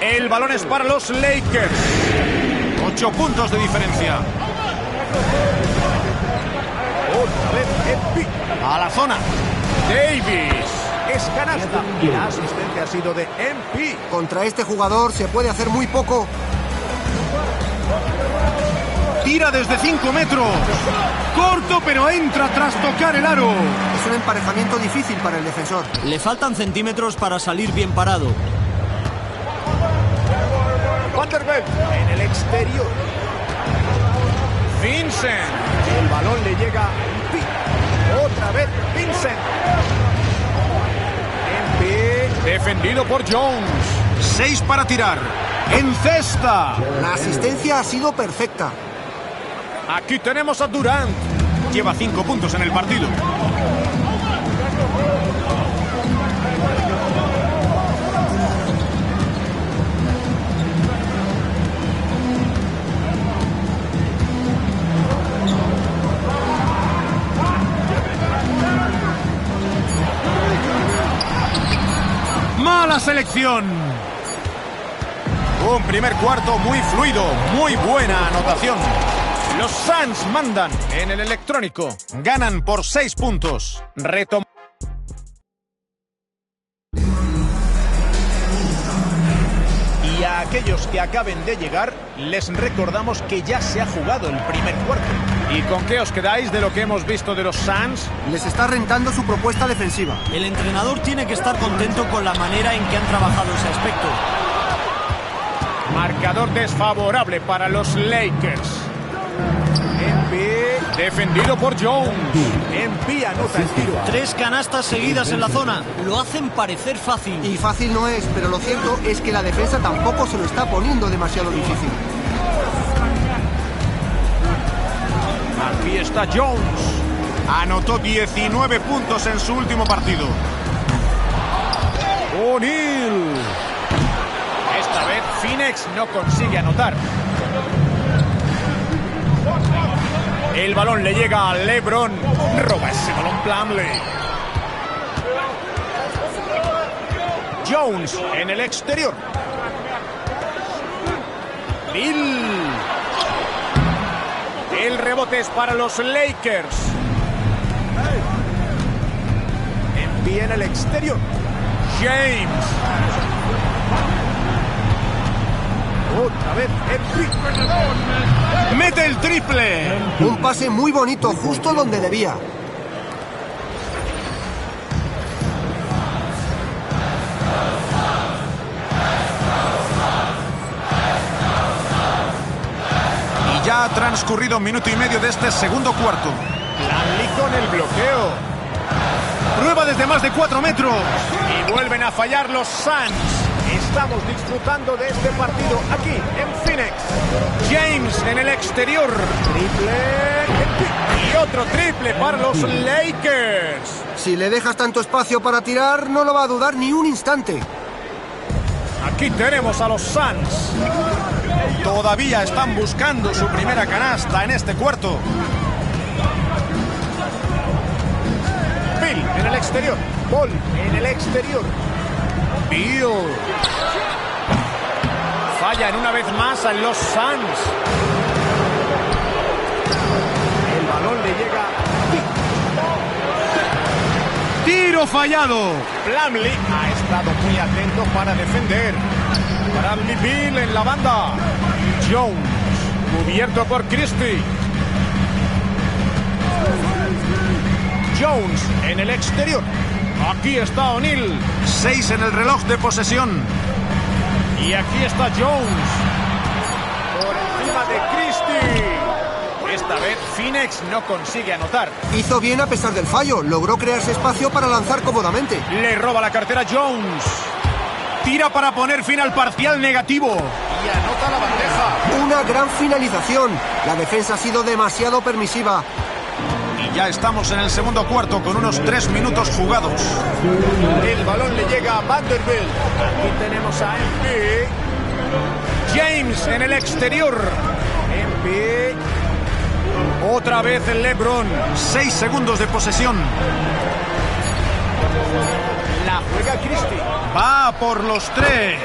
[SPEAKER 1] El balón es para los Lakers. 8 puntos de diferencia.
[SPEAKER 6] Otra vez MP.
[SPEAKER 1] A la zona. Davis.
[SPEAKER 6] Es canasta. Y la asistencia ha sido de MP.
[SPEAKER 7] Contra este jugador se puede hacer muy poco.
[SPEAKER 1] Tira desde 5 metros. Corto, pero entra tras tocar el aro.
[SPEAKER 7] Es un emparejamiento difícil para el defensor.
[SPEAKER 6] Le faltan centímetros para salir bien parado. Vanderbilt en el exterior.
[SPEAKER 1] Vincent.
[SPEAKER 6] El balón le llega a MP. Otra vez Vincent. MP.
[SPEAKER 1] Defendido por Jones. 6 para tirar. En cesta.
[SPEAKER 7] La asistencia ha sido perfecta.
[SPEAKER 1] Aquí tenemos a Durant. Lleva 5 puntos en el partido. Mala selección. Un primer cuarto muy fluido, muy buena anotación. Los Suns mandan en el electrónico. Ganan por 6 puntos. Y a aquellos que acaben de llegar, les recordamos que ya se ha jugado el primer cuarto. ¿Y con qué os quedáis de lo que hemos visto de los Suns?
[SPEAKER 7] Les está rentando su propuesta defensiva.
[SPEAKER 6] El entrenador tiene que estar contento con la manera en que han trabajado ese aspecto.
[SPEAKER 1] Marcador desfavorable para los Lakers.
[SPEAKER 6] MP.
[SPEAKER 1] Defendido por Jones.
[SPEAKER 6] MP anota el tiro. 3 canastas seguidas en la zona. Lo hacen parecer fácil.
[SPEAKER 7] Y fácil no es, pero lo cierto es que la defensa tampoco se lo está poniendo demasiado difícil.
[SPEAKER 1] Aquí está Jones. Anotó 19 puntos en su último partido. O'Neal. Esta vez Phoenix no consigue anotar. El balón le llega a LeBron. Roba ese balón Plumlee. Jones en el exterior. Bill. El rebote es para los Lakers. Envía en el exterior. James. Otra vez Enrique. Mete el triple.
[SPEAKER 7] Un pase muy bonito, justo donde debía.
[SPEAKER 1] Y ya ha transcurrido 1 minuto y medio de este segundo cuarto. Plumlee con el bloqueo. Prueba desde más de 4 metros. Y vuelven a fallar los Suns. Estamos disfrutando de este partido aquí en Phoenix. James en el exterior. Triple. Y otro triple para los Lakers.
[SPEAKER 7] Si le dejas tanto espacio para tirar, no lo va a dudar ni un instante.
[SPEAKER 1] Aquí tenemos a los Suns. Todavía están buscando su primera canasta en este cuarto. Bill en el exterior. Ball en el exterior. Bill. Fallan una vez más a los Suns. El balón le llega. Tiro fallado. Plumlee ha estado muy atento para defender. Bradley Beal en la banda. Jones cubierto por Christie. Jones en el exterior. Aquí está O'Neal. 6 en el reloj de posesión. Y aquí está Jones. Por encima de Christie. Esta vez Phoenix no consigue anotar.
[SPEAKER 7] Hizo bien a pesar del fallo. Logró crearse espacio para lanzar cómodamente.
[SPEAKER 1] Le roba la cartera Jones. Tira para poner fin al parcial negativo. Y anota la bandeja.
[SPEAKER 7] Una gran finalización. La defensa ha sido demasiado permisiva.
[SPEAKER 1] Y ya estamos en el segundo cuarto con unos 3 minutos jugados. El balón le llega a Vanderbilt. Aquí tenemos a MP. James en el exterior. MP. Otra vez el LeBron. 6 segundos de posesión. La juega Christie. Va por los 3.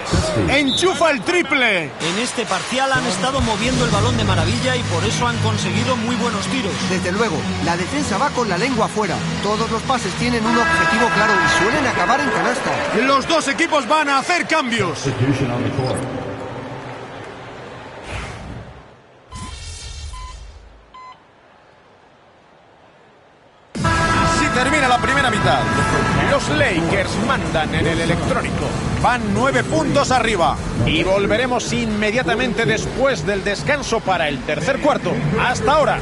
[SPEAKER 1] Enchufa el triple.
[SPEAKER 6] En este parcial han estado moviendo el balón de maravilla y por eso han conseguido muy buenos tiros.
[SPEAKER 7] Desde luego, la defensa va con la lengua afuera. Todos los pases tienen un objetivo claro y suelen acabar en canasta.
[SPEAKER 1] Los dos equipos van a hacer cambios. Termina la primera mitad. Los Lakers mandan en el electrónico. Van 9 puntos arriba. Y volveremos inmediatamente después del descanso para el tercer cuarto. Hasta ahora.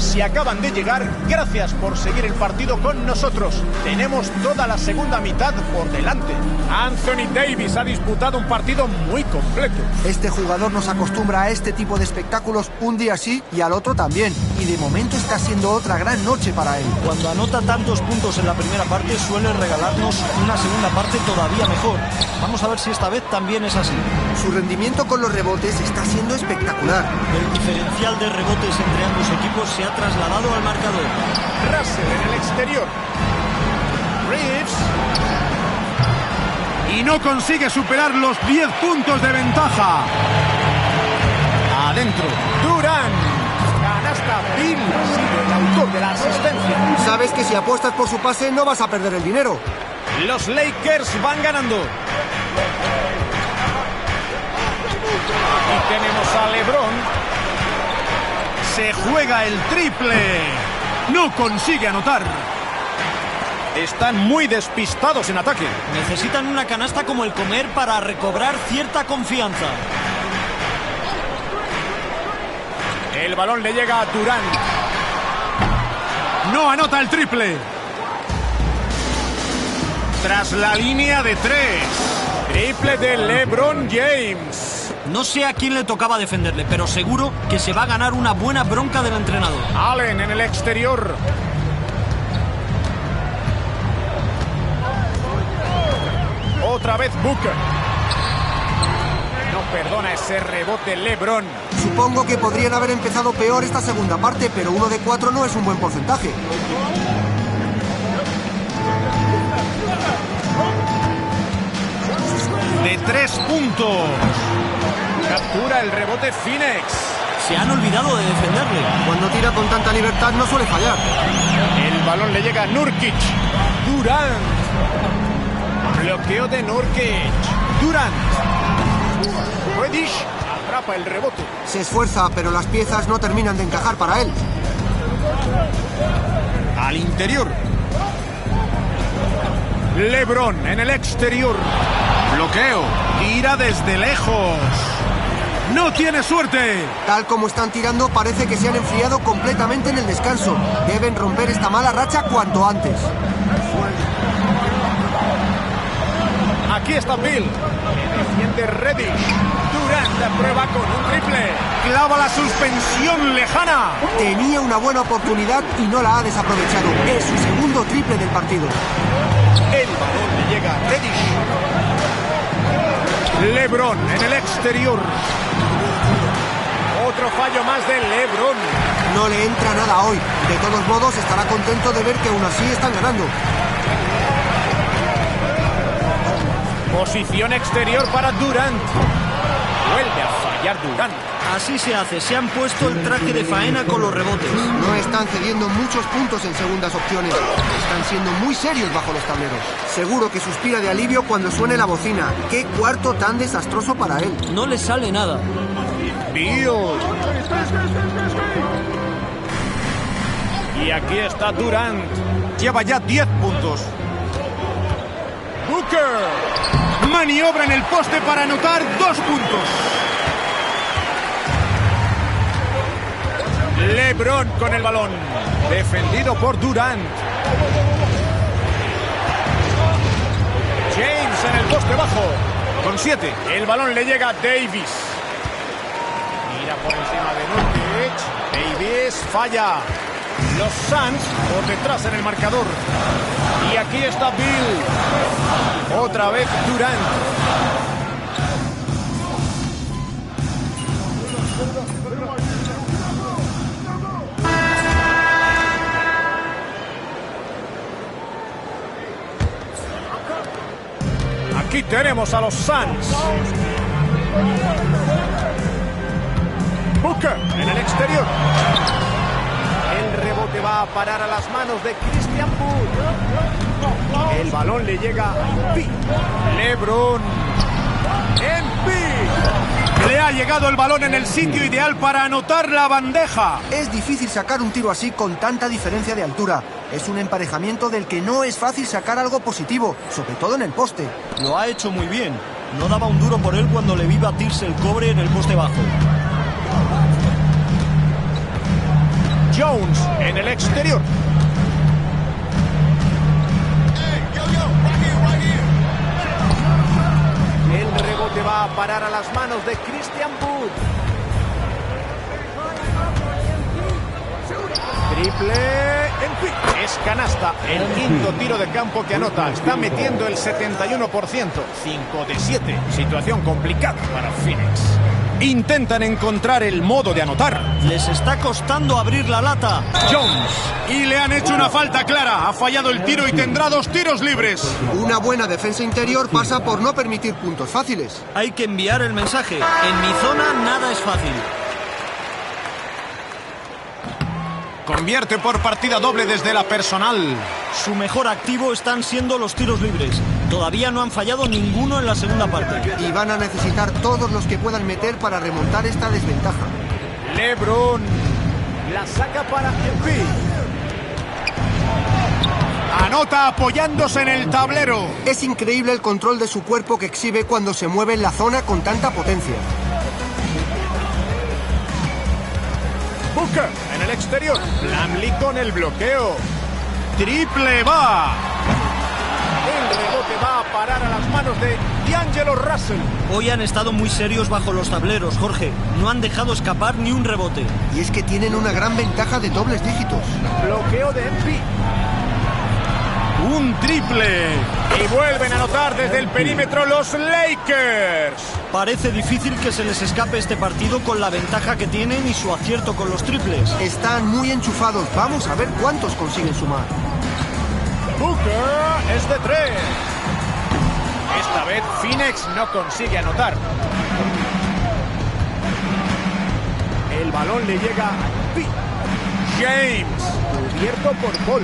[SPEAKER 1] Si acaban de llegar, gracias por seguir el partido con nosotros. Tenemos toda la segunda mitad por delante. Anthony Davis ha disputado un partido muy completo.
[SPEAKER 7] Este jugador nos acostumbra a este tipo de espectáculos un día sí y al otro también. Y de momento está siendo otra gran noche para él.
[SPEAKER 6] Cuando anota tantos puntos en la primera parte, suele regalarnos una segunda parte todavía mejor. Vamos a ver si esta vez también es así.
[SPEAKER 7] Su rendimiento con los rebotes está siendo espectacular.
[SPEAKER 6] El diferencial de rebotes entre ambos equipos se ha trasladado al marcador.
[SPEAKER 1] Russell en el exterior. Reeves. Y no consigue superar los 10 puntos de ventaja. Adentro. Durant. Canasta. Bill ha sido el autor de la asistencia.
[SPEAKER 7] Sabes que si apuestas por su pase no vas a perder el dinero.
[SPEAKER 1] Los Lakers van ganando. Y tenemos a LeBron. Se juega el triple. No consigue anotar. Están muy despistados en ataque.
[SPEAKER 6] Necesitan una canasta como el comer para recobrar cierta confianza.
[SPEAKER 1] El balón le llega a Durant. No anota el triple. Tras la línea de 3. Triple de LeBron James.
[SPEAKER 6] No sé a quién le tocaba defenderle, pero seguro que se va a ganar una buena bronca del entrenador.
[SPEAKER 1] Allen en el exterior. Otra vez Booker. No perdona ese rebote LeBron.
[SPEAKER 7] Supongo que podrían haber empezado peor esta segunda parte, pero 1 de 4 no es un buen porcentaje.
[SPEAKER 1] De 3 puntos. Captura el rebote Phoenix.
[SPEAKER 6] Se han olvidado de defenderle.
[SPEAKER 7] Cuando tira con tanta libertad no suele fallar.
[SPEAKER 1] El balón le llega a Nurkic. Durant. Bloqueo de Nurkic. Durant. Reddish atrapa el rebote.
[SPEAKER 7] Se esfuerza, pero las piezas no terminan de encajar para él.
[SPEAKER 1] Al interior. LeBron en el exterior. Bloqueo. Tira desde lejos. ¡No tiene suerte!
[SPEAKER 7] Tal como están tirando, parece que se han enfriado completamente en el descanso. Deben romper esta mala racha cuanto antes.
[SPEAKER 1] Aquí está Bill. Defiende Reddish. Durant prueba con un triple. Clava la suspensión lejana.
[SPEAKER 7] Tenía una buena oportunidad y no la ha desaprovechado. Es su segundo triple del partido.
[SPEAKER 1] El balón le llega a Reddish. LeBron en el exterior. Otro fallo más de LeBron.
[SPEAKER 7] No le entra nada hoy. De todos modos, estará contento de ver que aún así están ganando.
[SPEAKER 1] Posición exterior para Durant. Vuelve a fallar Durant.
[SPEAKER 6] Así se hace. Se han puesto el traje de faena con los rebotes.
[SPEAKER 7] No están cediendo muchos puntos en segundas opciones. Están siendo muy serios bajo los tableros. Seguro que suspira de alivio cuando suene la bocina. ¡Qué cuarto tan desastroso para él!
[SPEAKER 6] No le sale nada.
[SPEAKER 1] Bill. Y aquí está Durant. Lleva ya 10 puntos. Booker. Maniobra en el poste para anotar 2 puntos. LeBron con el balón. Defendido por Durant. James en el poste bajo. Con 7. El balón le llega a Davis. Mira por encima de Nurkic. Davis falla. Los Suns por detrás en el marcador. Y aquí está Bill. Otra vez Durant. Aquí tenemos a los Suns. Booker en el exterior. El rebote va a parar a las manos de Christian Wood. El balón le llega a Embiid. LeBron. Embiid. Le ha llegado el balón en el sitio ideal para anotar la bandeja.
[SPEAKER 7] Es difícil sacar un tiro así con tanta diferencia de altura. Es un emparejamiento del que no es fácil sacar algo positivo, sobre todo en el poste.
[SPEAKER 6] Lo ha hecho muy bien. No daba un duro por él cuando le vi batirse el cobre en el poste bajo.
[SPEAKER 1] Jones en el exterior. El rebote va a parar a las manos de Christian Wood. Triple Embiid. Es canasta. El quinto tiro de campo que anota. Está metiendo el 71%. 5 de 7. Situación complicada para Phoenix. Intentan encontrar el modo de anotar.
[SPEAKER 6] Les está costando abrir la lata.
[SPEAKER 1] Jones. Y le han hecho una falta clara. Ha fallado el tiro y tendrá 2 tiros libres.
[SPEAKER 7] Una buena defensa interior pasa por no permitir puntos fáciles.
[SPEAKER 6] Hay que enviar el mensaje. En mi zona nada es fácil.
[SPEAKER 1] Convierte por partida doble desde la personal.
[SPEAKER 6] Su mejor activo están siendo los tiros libres. Todavía no han fallado ninguno en la segunda parte.
[SPEAKER 7] Y van a necesitar todos los que puedan meter para remontar esta desventaja.
[SPEAKER 1] LeBron. La saca para MP.
[SPEAKER 8] Anota apoyándose en el tablero.
[SPEAKER 7] Es increíble el control de su cuerpo que exhibe cuando se mueve en la zona con tanta potencia.
[SPEAKER 1] Booker en el exterior. Plumlee con el bloqueo. Triple va. El rebote va a parar a las manos de D'Angelo Russell.
[SPEAKER 6] Hoy han estado muy serios bajo los tableros, Jorge. No han dejado escapar ni un rebote.
[SPEAKER 7] Y es que tienen una gran ventaja de dobles dígitos.
[SPEAKER 1] Bloqueo de MP. Un triple. Y vuelven a anotar desde el perímetro los Lakers.
[SPEAKER 6] Parece difícil que se les escape este partido con la ventaja que tienen y su acierto con los triples.
[SPEAKER 7] Están muy enchufados. Vamos a ver cuántos consiguen sumar.
[SPEAKER 1] Booker es de 3. Esta vez Phoenix no consigue anotar. El balón le llega a P. James, cubierto por Paul.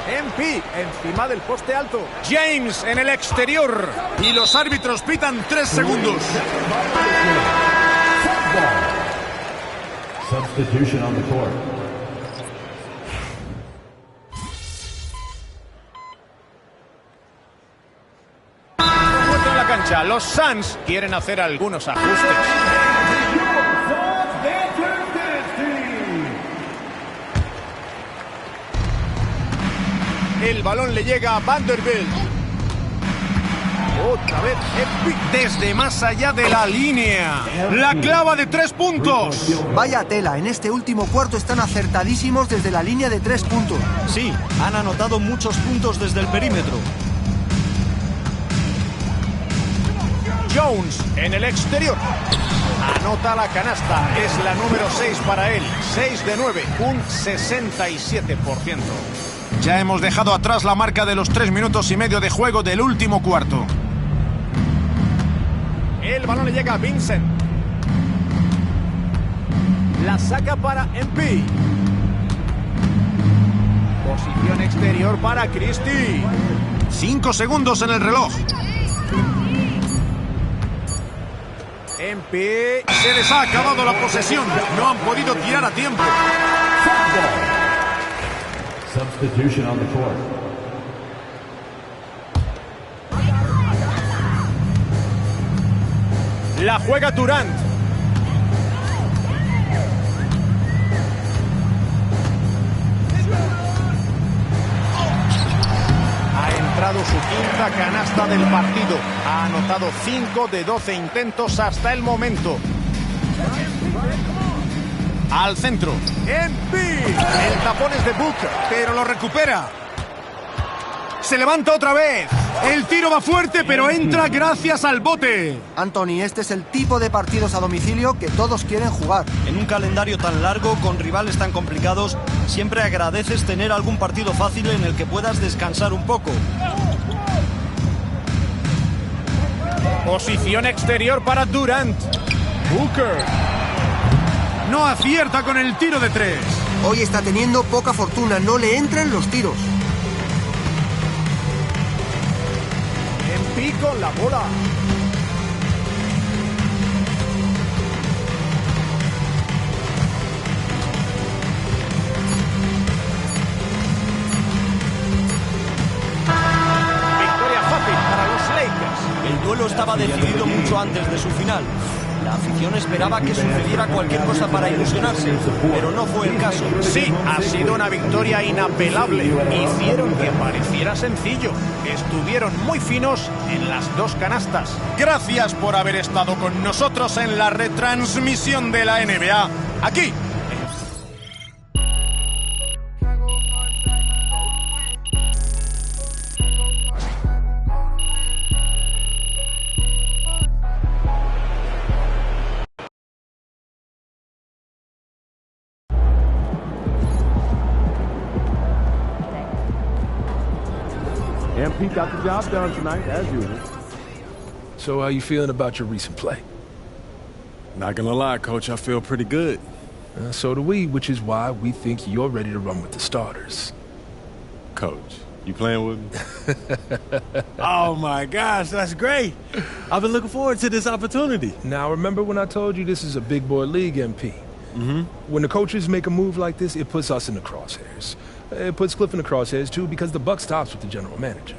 [SPEAKER 1] MP encima del poste alto. James en el exterior.
[SPEAKER 8] Y los árbitros pitan 3 segundos.
[SPEAKER 16] Substitution on the court.
[SPEAKER 1] En la cancha, los Suns quieren hacer algunos ajustes. El balón le llega a Vanderbilt. Otra vez
[SPEAKER 8] desde más allá de la línea. La clava de 3 puntos.
[SPEAKER 7] Vaya tela, en este último cuarto están acertadísimos desde la línea de 3 puntos.
[SPEAKER 6] Sí, han anotado muchos puntos desde el perímetro.
[SPEAKER 1] Jones en el exterior. Anota la canasta. Es la número 6 para él. 6 de 9, un 67%.
[SPEAKER 8] Ya hemos dejado atrás la marca de los 3 minutos y medio de juego del último cuarto.
[SPEAKER 1] El balón le llega a Vincent. La saca para MP. Posición exterior para Christie.
[SPEAKER 8] 5 segundos en el reloj.
[SPEAKER 1] MP.
[SPEAKER 8] Se les ha acabado la posesión. No han podido tirar a tiempo.
[SPEAKER 16] Substitution on the court.
[SPEAKER 1] La juega Durant. Ha entrado su quinta canasta del partido. Ha anotado 5 de 12 intentos hasta el momento.
[SPEAKER 8] Al centro.
[SPEAKER 1] MP. El tapón es de Booker,
[SPEAKER 8] pero lo recupera. Se levanta otra vez. El tiro va fuerte, pero entra gracias al bote.
[SPEAKER 7] Anthony, este es el tipo de partidos a domicilio que todos quieren jugar.
[SPEAKER 6] En un calendario tan largo, con rivales tan complicados, siempre agradeces tener algún partido fácil en el que puedas descansar un poco.
[SPEAKER 1] Posición exterior para Durant. Booker.
[SPEAKER 8] No acierta con el tiro de 3.
[SPEAKER 7] Hoy está teniendo poca fortuna, no le entran los tiros.
[SPEAKER 1] MP con la bola. Victoria fácil para los Lakers.
[SPEAKER 6] El duelo estaba decidido mucho antes de su final. La afición esperaba que sucediera cualquier cosa para ilusionarse, pero no fue el caso.
[SPEAKER 1] Sí, ha sido una victoria inapelable. Hicieron que pareciera sencillo. Estuvieron muy finos en las 2 canastas.
[SPEAKER 8] Gracias por haber estado con nosotros en la retransmisión de la NBA. Aquí.
[SPEAKER 9] MP got the job done tonight, as usual.
[SPEAKER 17] So how you feeling about your recent play?
[SPEAKER 13] Not gonna lie, Coach, I feel pretty good.
[SPEAKER 17] So do we, which is why we think you're ready to run with the starters.
[SPEAKER 13] Coach, you playing with me? Oh my gosh, that's great. I've been looking forward to this opportunity.
[SPEAKER 17] Now remember when I told you this is a big boy league, MP? When the coaches make a move like this, it puts us in the crosshairs. It puts Cliff in the crosshairs, too, because the buck stops with the general manager.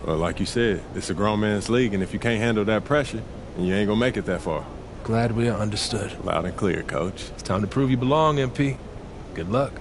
[SPEAKER 13] Well, like you said, it's a grown man's league, and if you can't handle that pressure, then you ain't gonna make it that far.
[SPEAKER 17] Glad we are understood.
[SPEAKER 13] Loud and clear, Coach.
[SPEAKER 17] It's time to prove you belong, MP. Good luck.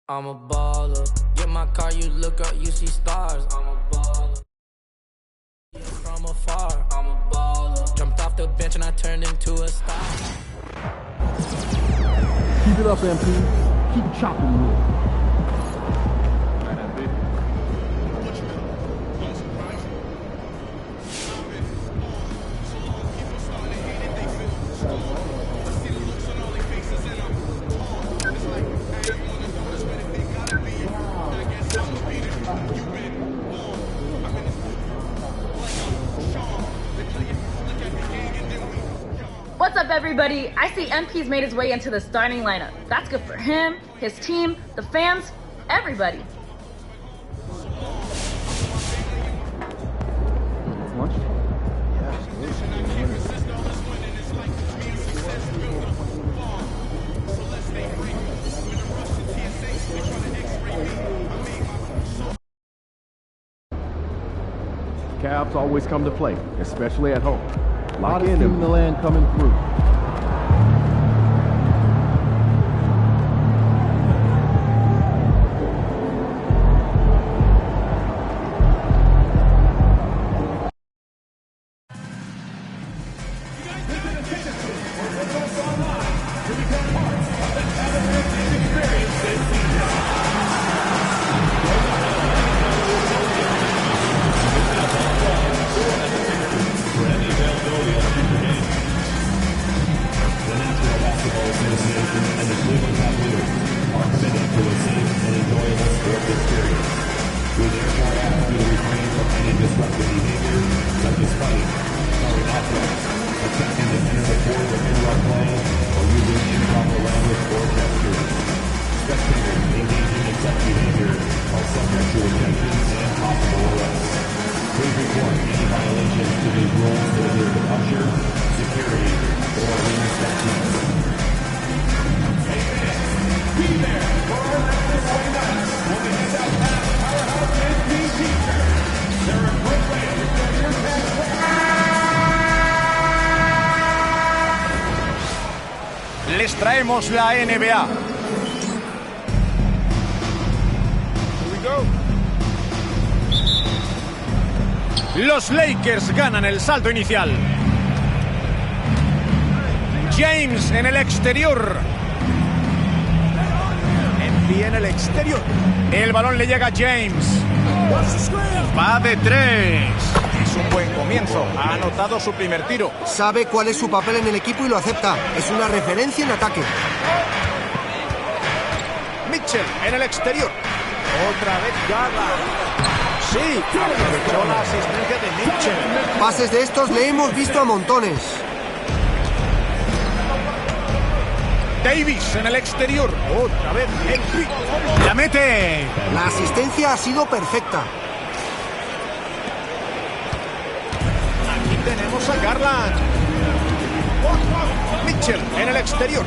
[SPEAKER 12] I'm a baller. Get my car, you look up, you see stars. I'm a baller. From afar, I'm a baller. Jumped off the bench and I turned into a star.
[SPEAKER 9] Keep it up, MP. Keep chopping wood.
[SPEAKER 18] What's up, everybody? I see MP's made his way into the starting lineup. That's good for him, his team, the fans, everybody.
[SPEAKER 9] Lunch? Cavs always come to play, especially at home. Lock in them. The land coming through.
[SPEAKER 1] Les traemos la NBA. Los Lakers ganan el salto inicial. James en el exterior. En el exterior. El balón le llega a James. Va de 3. Es un buen comienzo. Ha anotado su primer tiro.
[SPEAKER 7] Sabe cuál es su papel en el equipo y lo acepta. Es una referencia en ataque.
[SPEAKER 1] Mitchell en el exterior. Otra vez Garland. Sí, aprovechó la asistencia de Mitchell.
[SPEAKER 7] Pases de estos le hemos visto a montones.
[SPEAKER 1] Davis en el exterior. Otra vez Henry. La mete.
[SPEAKER 7] La asistencia ha sido perfecta.
[SPEAKER 1] Aquí tenemos a Garland. Mitchell en el exterior.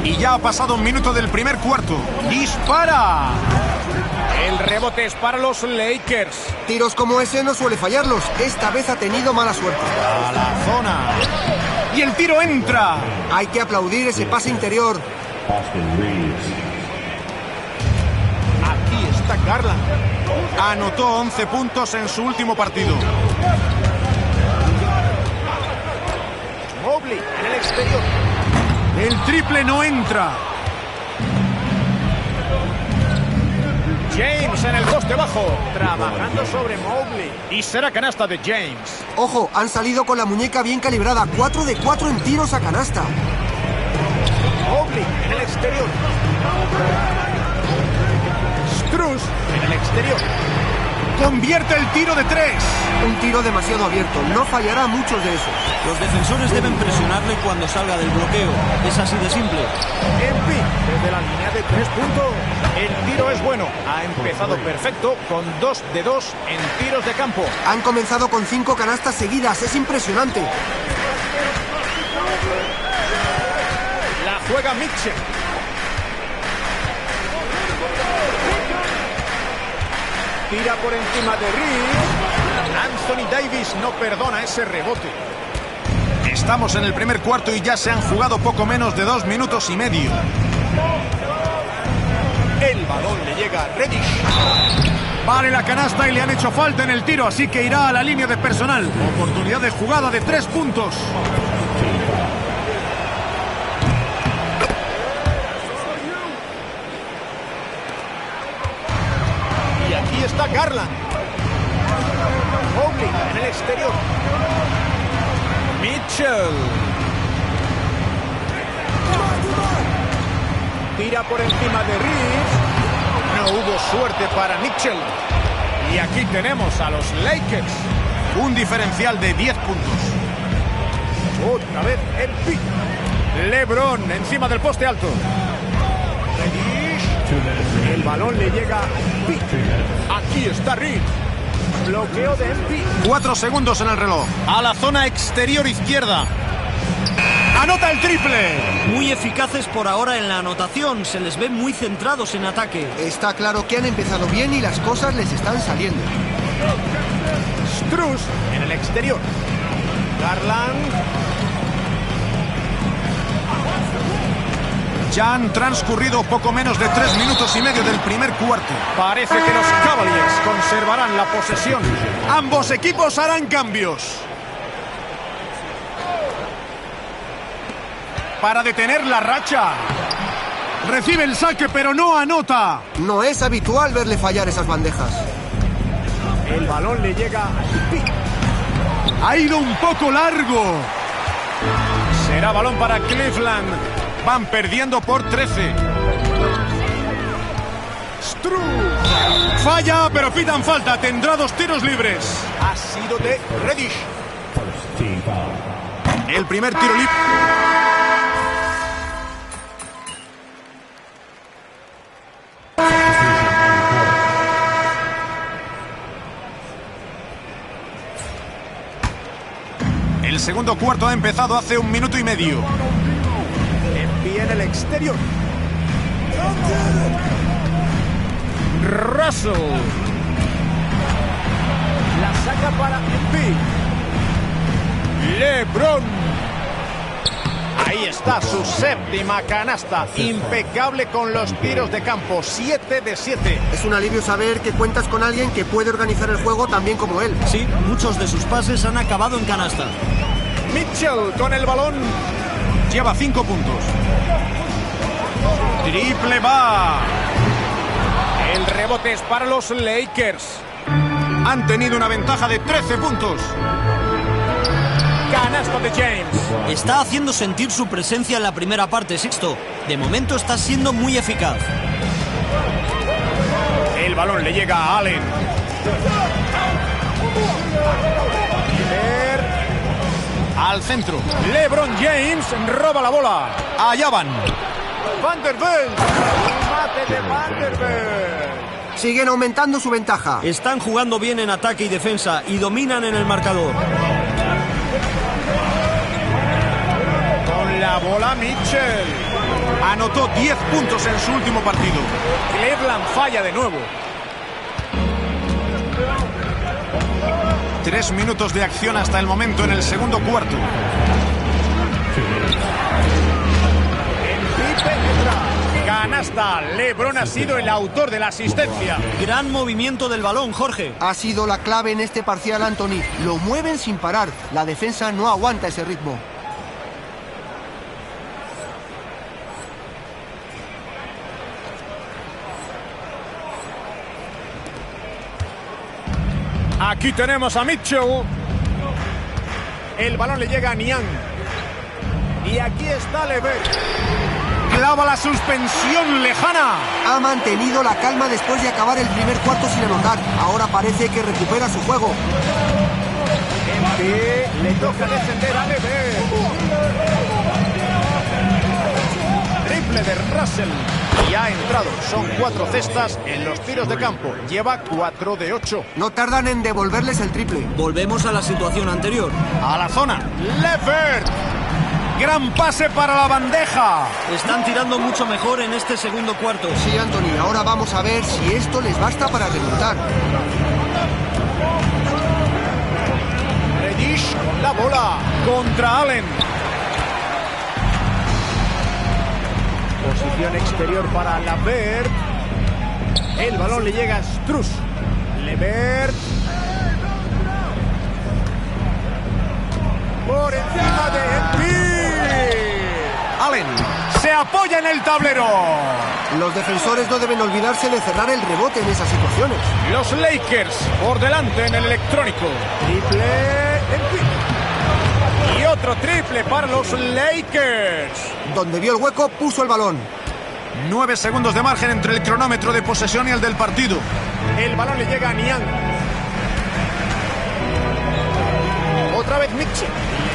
[SPEAKER 1] Y ya ha pasado un minuto del primer cuarto. ¡Dispara! El rebote es para los Lakers.
[SPEAKER 7] Tiros como ese no suele fallarlos. Esta vez ha tenido mala suerte.
[SPEAKER 1] A la zona. Y el tiro entra.
[SPEAKER 7] Hay que aplaudir ese pase interior.
[SPEAKER 1] Aquí está Garland. Anotó 11 puntos en su último partido. Mobley en el exterior. El triple no entra. James en el poste bajo, trabajando sobre Mobley. Y será canasta de James.
[SPEAKER 7] Ojo, han salido con la muñeca bien calibrada. 4 de 4 en tiros a canasta.
[SPEAKER 8] Convierte el tiro de 3.
[SPEAKER 7] Un tiro demasiado abierto. No fallará muchos de esos.
[SPEAKER 6] Los defensores deben presionarle cuando salga del bloqueo. Es así de simple.
[SPEAKER 1] MP desde la línea de 3 puntos. El tiro es bueno. Ha empezado perfecto con 2 de 2 en tiros de campo.
[SPEAKER 7] Han comenzado con 5 canastas seguidas. Es impresionante.
[SPEAKER 1] La juega Mitchell. Tira por encima de Reed. Anthony Davis no perdona ese rebote. Estamos en el primer cuarto y ya se han jugado poco menos de 2 minutos y medio. El balón le llega a Reddish.
[SPEAKER 8] Vale la canasta y le han hecho falta en el tiro, así que irá a la línea de personal. Oportunidad de jugada de 3 puntos.
[SPEAKER 1] Y aquí está Garland. Mobley en el exterior. Mitchell. Tira por encima de Reeves. No hubo suerte para Mitchell. Y aquí tenemos a los Lakers. Un diferencial de 10 puntos. Otra vez el pick. LeBron encima del poste alto. Reddish. El balón le llega a Pick. Aquí está Reed. Bloqueo de MP. 4 segundos en el reloj. A la zona exterior izquierda. ¡Anota el triple!
[SPEAKER 6] Muy eficaces por ahora en la anotación. Se les ve muy centrados en ataque.
[SPEAKER 7] Está claro que han empezado bien y las cosas les están saliendo.
[SPEAKER 1] Strus en el exterior. Garland. Ya han transcurrido poco menos de 3 minutos y medio del primer cuarto. Parece que los Cavaliers conservarán la posesión. Ambos equipos harán cambios. Para detener la racha. Recibe el saque, pero no anota.
[SPEAKER 7] No es habitual verle fallar esas bandejas.
[SPEAKER 1] El balón le llega a Pick.
[SPEAKER 8] Ha ido un poco largo.
[SPEAKER 1] Será balón para Cleveland. Van perdiendo por 13. Strus.
[SPEAKER 8] Falla, pero pitan falta. Tendrá 2 tiros libres.
[SPEAKER 1] Ha sido de Reddish. El primer tiro libre. El segundo cuarto ha empezado hace 1 minuto y medio. Envía en el exterior. Russell. La saca para MP. LeBron. Ahí está su séptima canasta. Impecable con los tiros de campo. 7 de 7.
[SPEAKER 7] Es un alivio saber que cuentas con alguien que puede organizar el juego tan bien como él.
[SPEAKER 6] Sí, muchos de sus pases han acabado en canasta.
[SPEAKER 1] Mitchell con el balón. Lleva 5 puntos. Triple va. El rebote es para los Lakers. Han tenido una ventaja de 13 puntos. Canasta de James.
[SPEAKER 6] Está haciendo sentir su presencia en la primera parte, Sixto. De momento está siendo muy eficaz.
[SPEAKER 1] El balón le llega a Allen. Al centro. LeBron James roba la bola. Allá van. Vanderbilt. Mate de Vanderbilt.
[SPEAKER 7] Siguen aumentando su ventaja.
[SPEAKER 6] Están jugando bien en ataque y defensa y dominan en el marcador.
[SPEAKER 1] Con la bola Mitchell. Anotó 10 puntos en su último partido. Cleveland falla de nuevo. 3 minutos de acción hasta el momento en el segundo cuarto. Canasta. LeBron ha sido el autor de la asistencia.
[SPEAKER 6] Gran movimiento del balón, Jorge.
[SPEAKER 7] Ha sido la clave en este parcial, Anthony. Lo mueven sin parar. La defensa no aguanta ese ritmo.
[SPEAKER 1] Aquí tenemos a Mitchell. El balón le llega a Niang. Y aquí está Levert.
[SPEAKER 8] clava la suspensión lejana.
[SPEAKER 7] Ha mantenido la calma después de acabar el primer cuarto sin anotar. Ahora parece que recupera su juego.
[SPEAKER 1] Le toca defender a Levert. Triple de Russell. Y ha entrado. Son 4 cestas en los tiros de campo. Lleva 4 de 8.
[SPEAKER 7] No tardan en devolverles el triple.
[SPEAKER 6] Volvemos a la situación anterior.
[SPEAKER 1] A la zona. Levert. Gran pase para la bandeja.
[SPEAKER 6] Están tirando mucho mejor en este segundo cuarto.
[SPEAKER 7] Sí, Anthony. Ahora vamos a ver si esto les basta para remontar.
[SPEAKER 1] Reddish con la bola. Contra Allen. Posición exterior para Levert. El balón le llega a Strus. Levert. Por encima de Embiid. Allen se apoya en el tablero.
[SPEAKER 7] Los defensores no deben olvidarse de cerrar el rebote en esas situaciones.
[SPEAKER 1] Los Lakers por delante en el electrónico. Triple Embiid. Y otro triple para los Lakers.
[SPEAKER 7] Donde vio el hueco, puso el balón.
[SPEAKER 1] 9 segundos de margen entre el cronómetro de posesión y el del partido. El balón le llega a Niang. Otra vez Mitchell.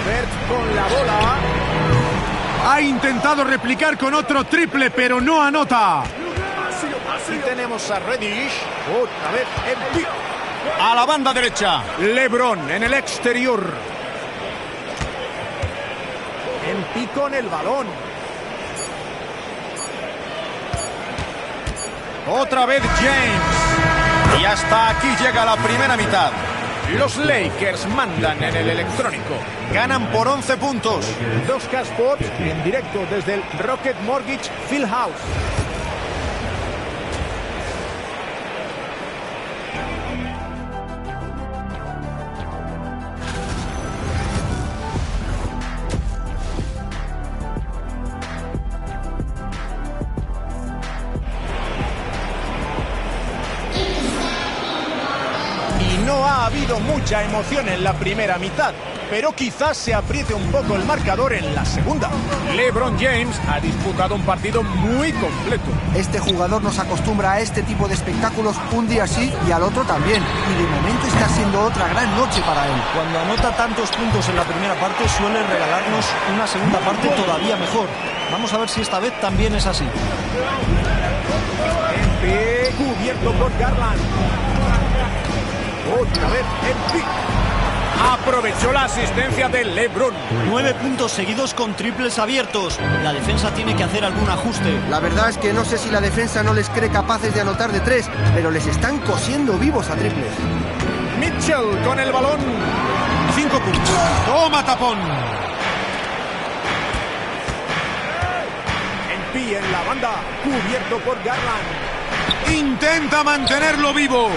[SPEAKER 1] Levert con la bola.
[SPEAKER 8] Ha intentado replicar con otro triple, pero no anota.
[SPEAKER 1] Así tenemos a Reddish. Otra vez Embiid. A la banda derecha. LeBron en el exterior. Embiid con el balón. Otra vez James. Y hasta aquí llega la primera mitad. Los Lakers mandan en el electrónico. Ganan por 11 puntos. 2K Sports en directo desde el Rocket Mortgage Fieldhouse. No ha habido mucha emoción en la primera mitad, pero quizás se apriete un poco el marcador en la segunda. LeBron James ha disputado un partido muy completo.
[SPEAKER 7] Este jugador nos acostumbra a este tipo de espectáculos un día sí y al otro también. Y de momento está siendo otra gran noche para él.
[SPEAKER 6] Cuando anota tantos puntos en la primera parte, suele regalarnos una segunda parte todavía mejor. Vamos a ver si esta vez también es así.
[SPEAKER 1] Cubierto por Garland. Otra vez Embiid. Aprovechó la asistencia de LeBron.
[SPEAKER 6] 9 puntos seguidos con triples abiertos. La defensa tiene que hacer algún ajuste.
[SPEAKER 7] La verdad es que no sé si la defensa no les cree capaces de anotar de 3, pero les están cosiendo vivos a triples.
[SPEAKER 1] Mitchell con el balón. 5 puntos. Toma tapón. Embiid en la banda. Cubierto por Garland.
[SPEAKER 8] Intenta mantenerlo vivo.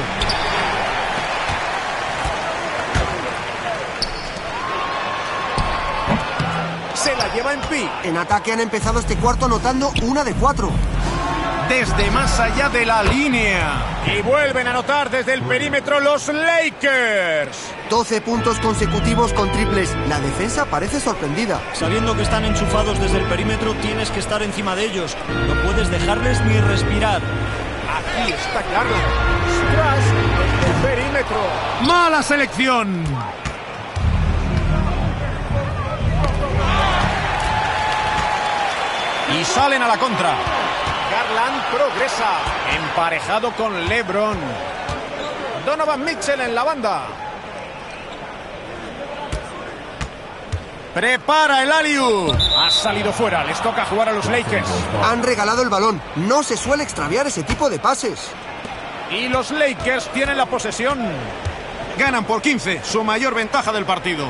[SPEAKER 1] Se la lleva Embiid.
[SPEAKER 7] En ataque han empezado este cuarto anotando 1 de 4.
[SPEAKER 1] Desde más allá de la línea. Y vuelven a anotar desde el perímetro los Lakers.
[SPEAKER 7] 12 puntos consecutivos con triples. La defensa parece sorprendida.
[SPEAKER 6] Sabiendo que están enchufados desde el perímetro, tienes que estar encima de ellos. No puedes dejarles ni respirar.
[SPEAKER 1] Aquí está Garland. Strass desde el perímetro.
[SPEAKER 8] ¡Mala selección!
[SPEAKER 1] Y salen a la contra. Garland progresa. Emparejado con LeBron. Donovan Mitchell en la banda. Prepara el alley-oop. Ha salido fuera. Les toca jugar a los Lakers.
[SPEAKER 7] Han regalado el balón. No se suele extraviar ese tipo de pases.
[SPEAKER 1] Y los Lakers tienen la posesión. Ganan por 15. Su mayor ventaja del partido.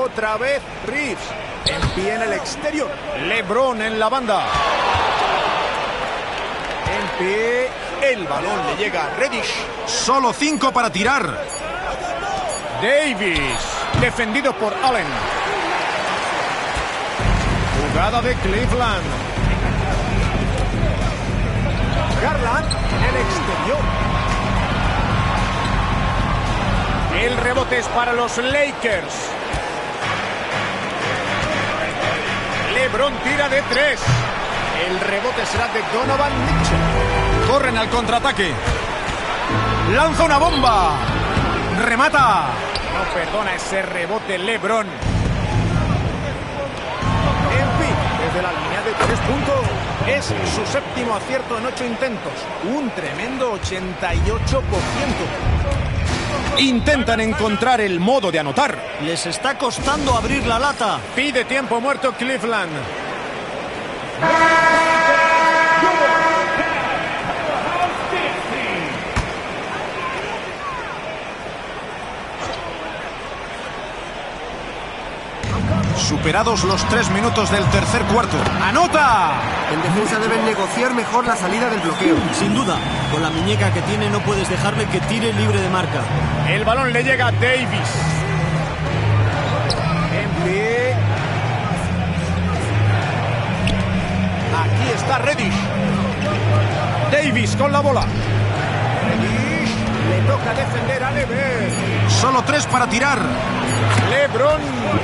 [SPEAKER 1] Otra vez Reeves. Embiid en el exterior. LeBron en la banda. Embiid. El balón le llega a Reddish. Solo 5 para tirar. Davis. Defendido por Allen. Jugada de Cleveland. Garland en el exterior. El rebote es para los Lakers. LeBron tira de 3. El rebote será de Donovan Mitchell. Corren al contraataque. Lanza una bomba. Remata. No perdona ese rebote LeBron. Desde la línea de 3 puntos. Es su séptimo acierto en 8 intentos. Un tremendo 88%. Intentan encontrar el modo de anotar.
[SPEAKER 6] Les está costando abrir la lata.
[SPEAKER 1] Pide tiempo muerto Cleveland. Superados los 3 minutos del tercer cuarto. ¡Anota!
[SPEAKER 7] En defensa deben negociar mejor la salida del bloqueo.
[SPEAKER 6] Sin duda, con la muñeca que tiene no puedes dejarle que tire libre de marca.
[SPEAKER 1] El balón le llega a Davis. En pie. Aquí está Reddish. Davis con la bola. Reddish. Le toca defender a LeBron. Solo 3 para tirar. LeBron,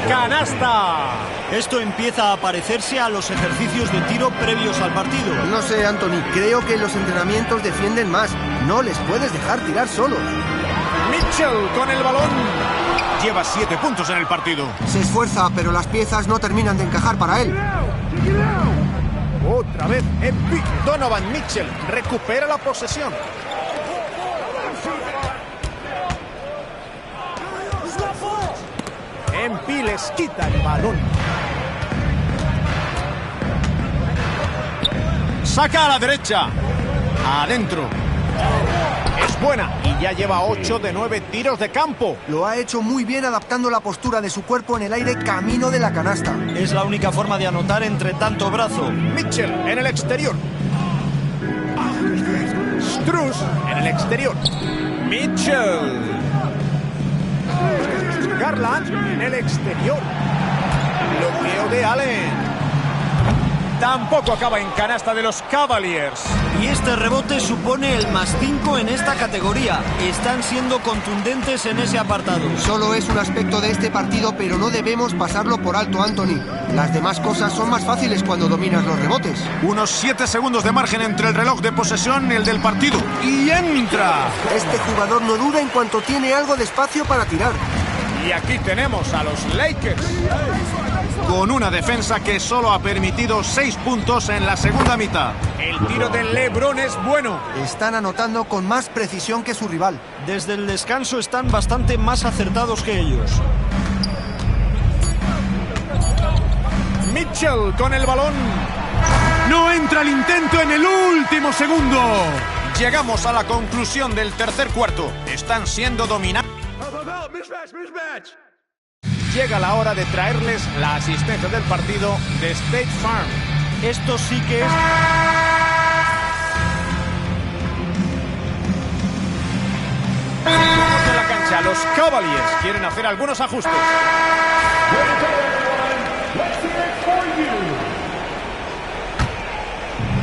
[SPEAKER 1] canasta.
[SPEAKER 6] Esto empieza a parecerse a los ejercicios de tiro previos al partido.
[SPEAKER 7] No sé, Anthony, creo que los entrenamientos defienden más. No les puedes dejar tirar solos.
[SPEAKER 1] Mitchell con el balón. Lleva 7 puntos en el partido.
[SPEAKER 7] Se esfuerza, pero las piezas no terminan de encajar para él.
[SPEAKER 1] Otra vez en pick. Donovan Mitchell recupera la posesión. MP les quita el balón. Saca a la derecha. Adentro. Es buena y ya lleva 8 de 9 tiros de campo.
[SPEAKER 7] Lo ha hecho muy bien adaptando la postura de su cuerpo en el aire camino de la canasta.
[SPEAKER 6] Es la única forma de anotar entre tanto brazo.
[SPEAKER 1] Mitchell en el exterior. Strus en el exterior. Mitchell. Garland en el exterior. Bloqueo de Allen. Tampoco acaba en canasta de los Cavaliers.
[SPEAKER 6] Y este rebote supone el +5 en esta categoría. Están siendo contundentes en ese apartado.
[SPEAKER 7] Solo es un aspecto de este partido, pero no debemos pasarlo por alto, Anthony. Las demás cosas son más fáciles cuando dominas los rebotes.
[SPEAKER 1] Unos 7 segundos de margen entre el reloj de posesión y el del partido. ¡Y entra!
[SPEAKER 7] Este jugador no duda en cuanto tiene algo de espacio para tirar.
[SPEAKER 1] Y aquí tenemos a los Lakers, con una defensa que solo ha permitido 6 puntos en la segunda mitad. El tiro de LeBron es bueno.
[SPEAKER 7] Están anotando con más precisión que su rival.
[SPEAKER 6] Desde el descanso están bastante más acertados que ellos.
[SPEAKER 1] Mitchell con el balón. No entra el intento en el último segundo. Llegamos a la conclusión del tercer cuarto. Están siendo dominados. Llega la hora de traerles la asistencia del partido de State Farm.
[SPEAKER 6] Esto sí que es...
[SPEAKER 1] En la cancha, los Cavaliers quieren hacer algunos ajustes.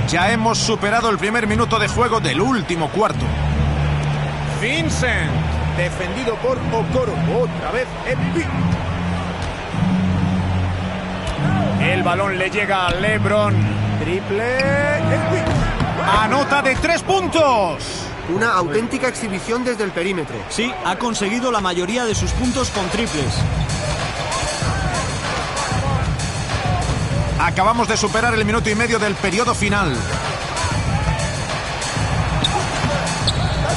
[SPEAKER 1] Ya hemos superado el primer minuto de juego del último cuarto. Vincent, defendido por Okoro. Otra vez en pick. El balón le llega a LeBron. Triple en pick. Anota de 3 puntos.
[SPEAKER 7] Una auténtica exhibición desde el perímetro.
[SPEAKER 6] Sí, ha conseguido la mayoría de sus puntos con triples.
[SPEAKER 1] Acabamos de superar el minuto y medio del periodo final.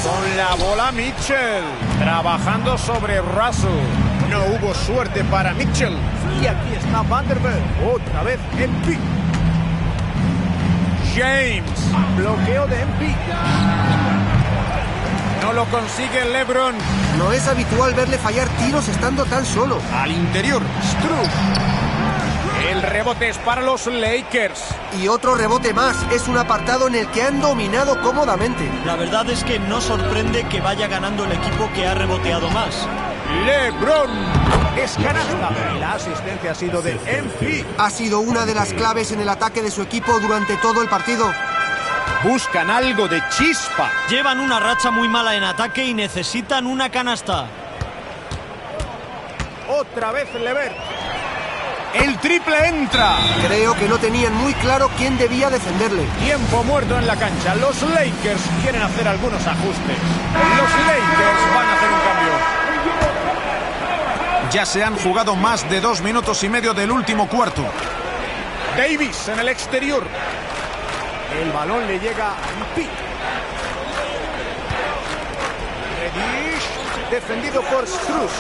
[SPEAKER 1] Con la bola Mitchell, trabajando sobre Russell. No hubo suerte para Mitchell. Y aquí está Vanderbilt, otra vez en pick. James, bloqueo de MP. No lo consigue LeBron.
[SPEAKER 7] No es habitual verle fallar tiros estando tan solo.
[SPEAKER 1] Al interior, Strus. El rebote es para los Lakers.
[SPEAKER 7] Y otro rebote más. Es un apartado en el que han dominado cómodamente.
[SPEAKER 6] La verdad es que no sorprende que vaya ganando el equipo que ha reboteado más.
[SPEAKER 1] LeBron es canasta. Y la asistencia ha sido de MP.
[SPEAKER 7] Ha sido una de las claves en el ataque de su equipo durante todo el partido.
[SPEAKER 1] Buscan algo de chispa.
[SPEAKER 6] Llevan una racha muy mala en ataque y necesitan una canasta.
[SPEAKER 1] Otra vez Levert. El triple entra.
[SPEAKER 7] Creo que no tenían muy claro quién debía defenderle.
[SPEAKER 1] Tiempo muerto en la cancha. Los Lakers quieren hacer algunos ajustes. Los Lakers van a hacer un cambio. Ya se han jugado más de 2 minutos y medio del último cuarto. Davis en el exterior. El balón le llega a MP. Reddish, defendido por Strus.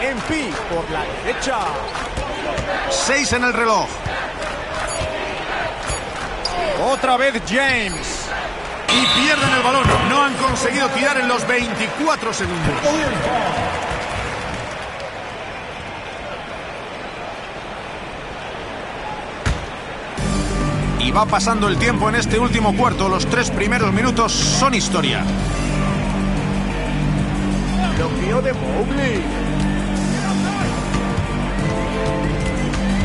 [SPEAKER 1] MP por la derecha. 6 en el reloj. Otra vez James. Y pierden el balón. No han conseguido tirar en los 24 segundos. Y va pasando el tiempo en este último cuarto. Los 3 primeros minutos son historia. Bloqueo de Mobley.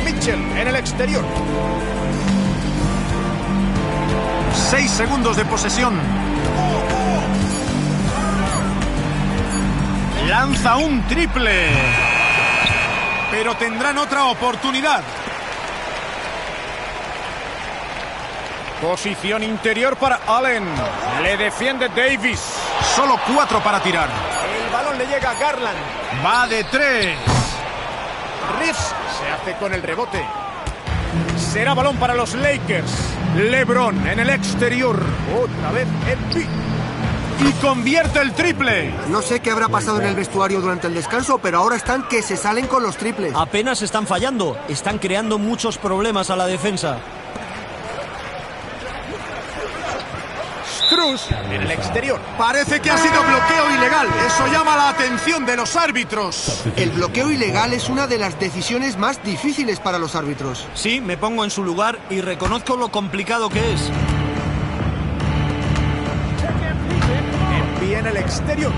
[SPEAKER 1] Mitchell en el exterior. 6 segundos de posesión. Lanza un triple. Pero tendrán otra oportunidad. Posición interior para Allen. Le defiende Davis. Solo 4 para tirar. El balón le llega a Garland. Va de 3. Reeves se hace con el rebote. Será balón para los Lakers. LeBron en el exterior. Otra vez MP. Y convierte el triple.
[SPEAKER 7] No sé qué habrá pasado en el vestuario durante el descanso, pero ahora están que se salen con los triples.
[SPEAKER 6] Apenas están fallando. Están creando muchos problemas a la defensa.
[SPEAKER 1] Strus en el exterior. Parece que ha sido bloqueo ilegal. Eso llama la atención de los árbitros.
[SPEAKER 7] El bloqueo ilegal es una de las decisiones más difíciles para los árbitros.
[SPEAKER 6] Sí, me pongo en su lugar y reconozco lo complicado que es.
[SPEAKER 1] Envía en el exterior.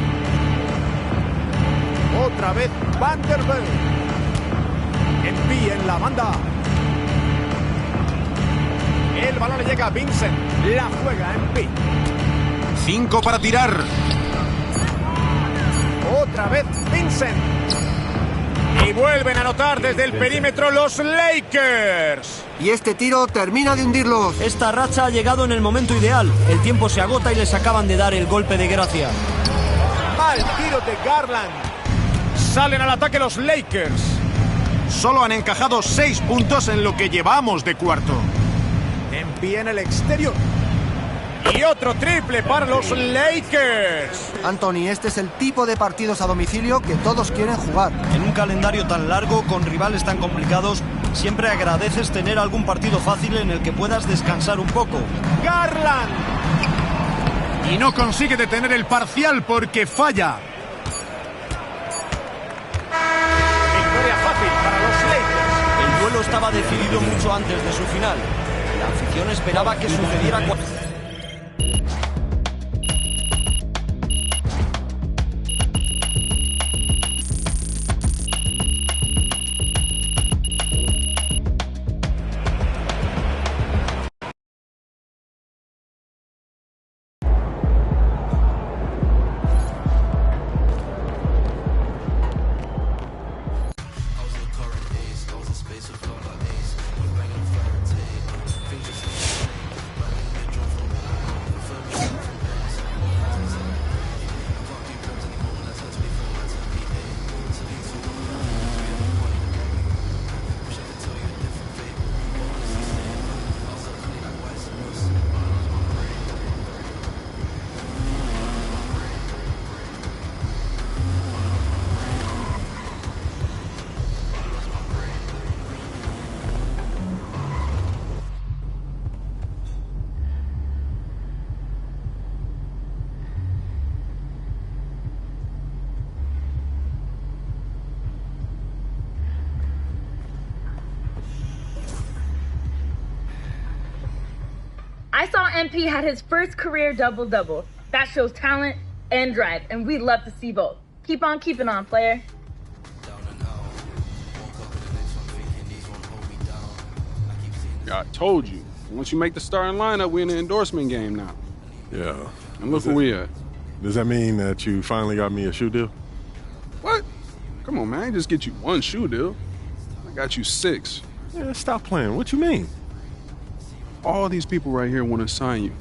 [SPEAKER 1] Otra vez Vanderbilt. Envía en la banda. El balón le llega a Vincent. La juega MP. 5 para tirar. Otra vez Vincent. Y vuelven a anotar desde el perímetro los Lakers.
[SPEAKER 7] Y este tiro termina de hundirlos.
[SPEAKER 6] Esta racha ha llegado en el momento ideal. El tiempo se agota y les acaban de dar el golpe de gracia.
[SPEAKER 1] Mal tiro de Garland. Salen al ataque los Lakers. Solo han encajado 6 puntos en lo que llevamos de cuarto. Envía en el exterior. Y otro triple para los Lakers.
[SPEAKER 7] Anthony, este es el tipo de partidos a domicilio que todos quieren jugar.
[SPEAKER 6] En un calendario tan largo, con rivales tan complicados, siempre agradeces tener algún partido fácil en el que puedas descansar un poco.
[SPEAKER 1] Garland. Y no consigue detener el parcial porque falla. Victoria fácil para los Lakers.
[SPEAKER 6] El duelo estaba decidido mucho antes de su final. La afición esperaba que sucediera
[SPEAKER 18] I saw MP had his first career double-double. That shows talent and drive, and we'd love to see both. Keep on keeping on, player.
[SPEAKER 9] I told you. Once you make the starting lineup, we're in the endorsement game now.
[SPEAKER 13] Yeah.
[SPEAKER 9] And look where we at.
[SPEAKER 13] Does that mean that you finally got me a shoe deal?
[SPEAKER 9] What? Come on, man. I ain't just get you one shoe deal. I got you 6.
[SPEAKER 13] Yeah, stop playing. What you mean?
[SPEAKER 9] All these people right here want to sign you.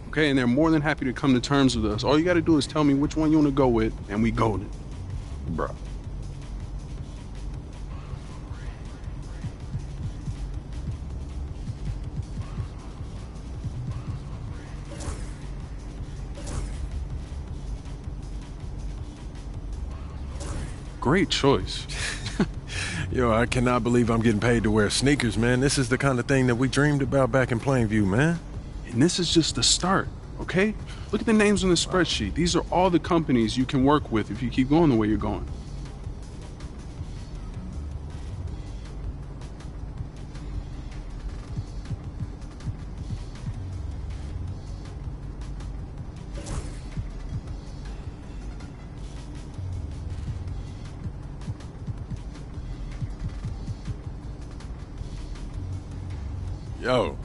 [SPEAKER 9] Okay, and they're more than happy to come to terms with us. All you got to do is tell me which one you want to go with, and we golden.
[SPEAKER 13] Bro.
[SPEAKER 9] Great choice.
[SPEAKER 13] Yo, I cannot believe I'm getting paid to wear sneakers, man. This is the kind of thing that we dreamed about back in Plainview, man.
[SPEAKER 9] And this is just the start, okay? Look at the names on the spreadsheet. These are all the companies you can work with if you keep going the way you're going.
[SPEAKER 13] Yo,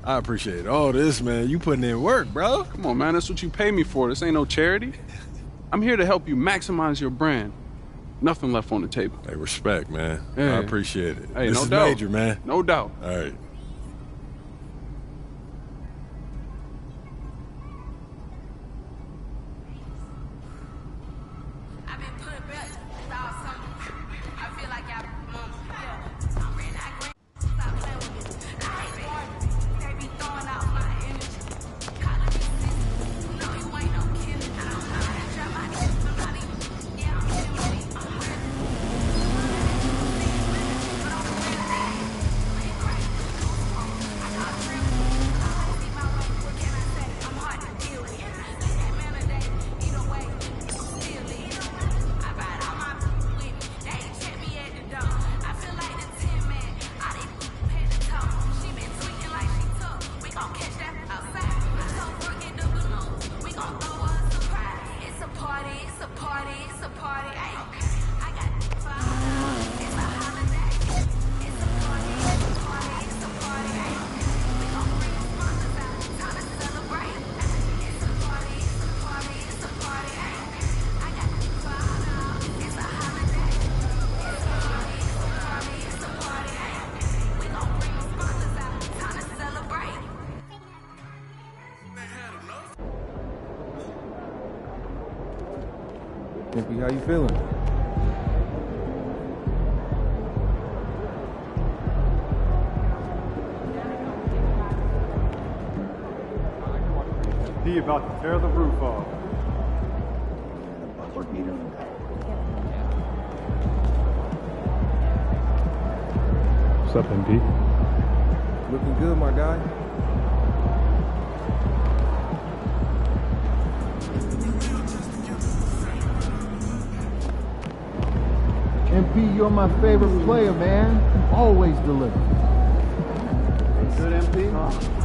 [SPEAKER 13] I appreciate all this, man. You putting in work, bro.
[SPEAKER 9] Come on, man. That's what you pay me for. This ain't no charity. I'm here to help you maximize your brand. Nothing left on the table.
[SPEAKER 13] Hey, respect, man.
[SPEAKER 9] Yeah.
[SPEAKER 13] I appreciate it.
[SPEAKER 9] Hey,
[SPEAKER 13] this
[SPEAKER 9] no
[SPEAKER 13] is
[SPEAKER 9] doubt.
[SPEAKER 13] major, man.
[SPEAKER 9] No doubt.
[SPEAKER 13] All right.
[SPEAKER 16] Nicky, how you feeling?
[SPEAKER 19] He about to tear the roof off. What's up, MP?
[SPEAKER 16] Looking good, my guy. MP, you're my favorite player, man. Always deliver.
[SPEAKER 19] Good, MP?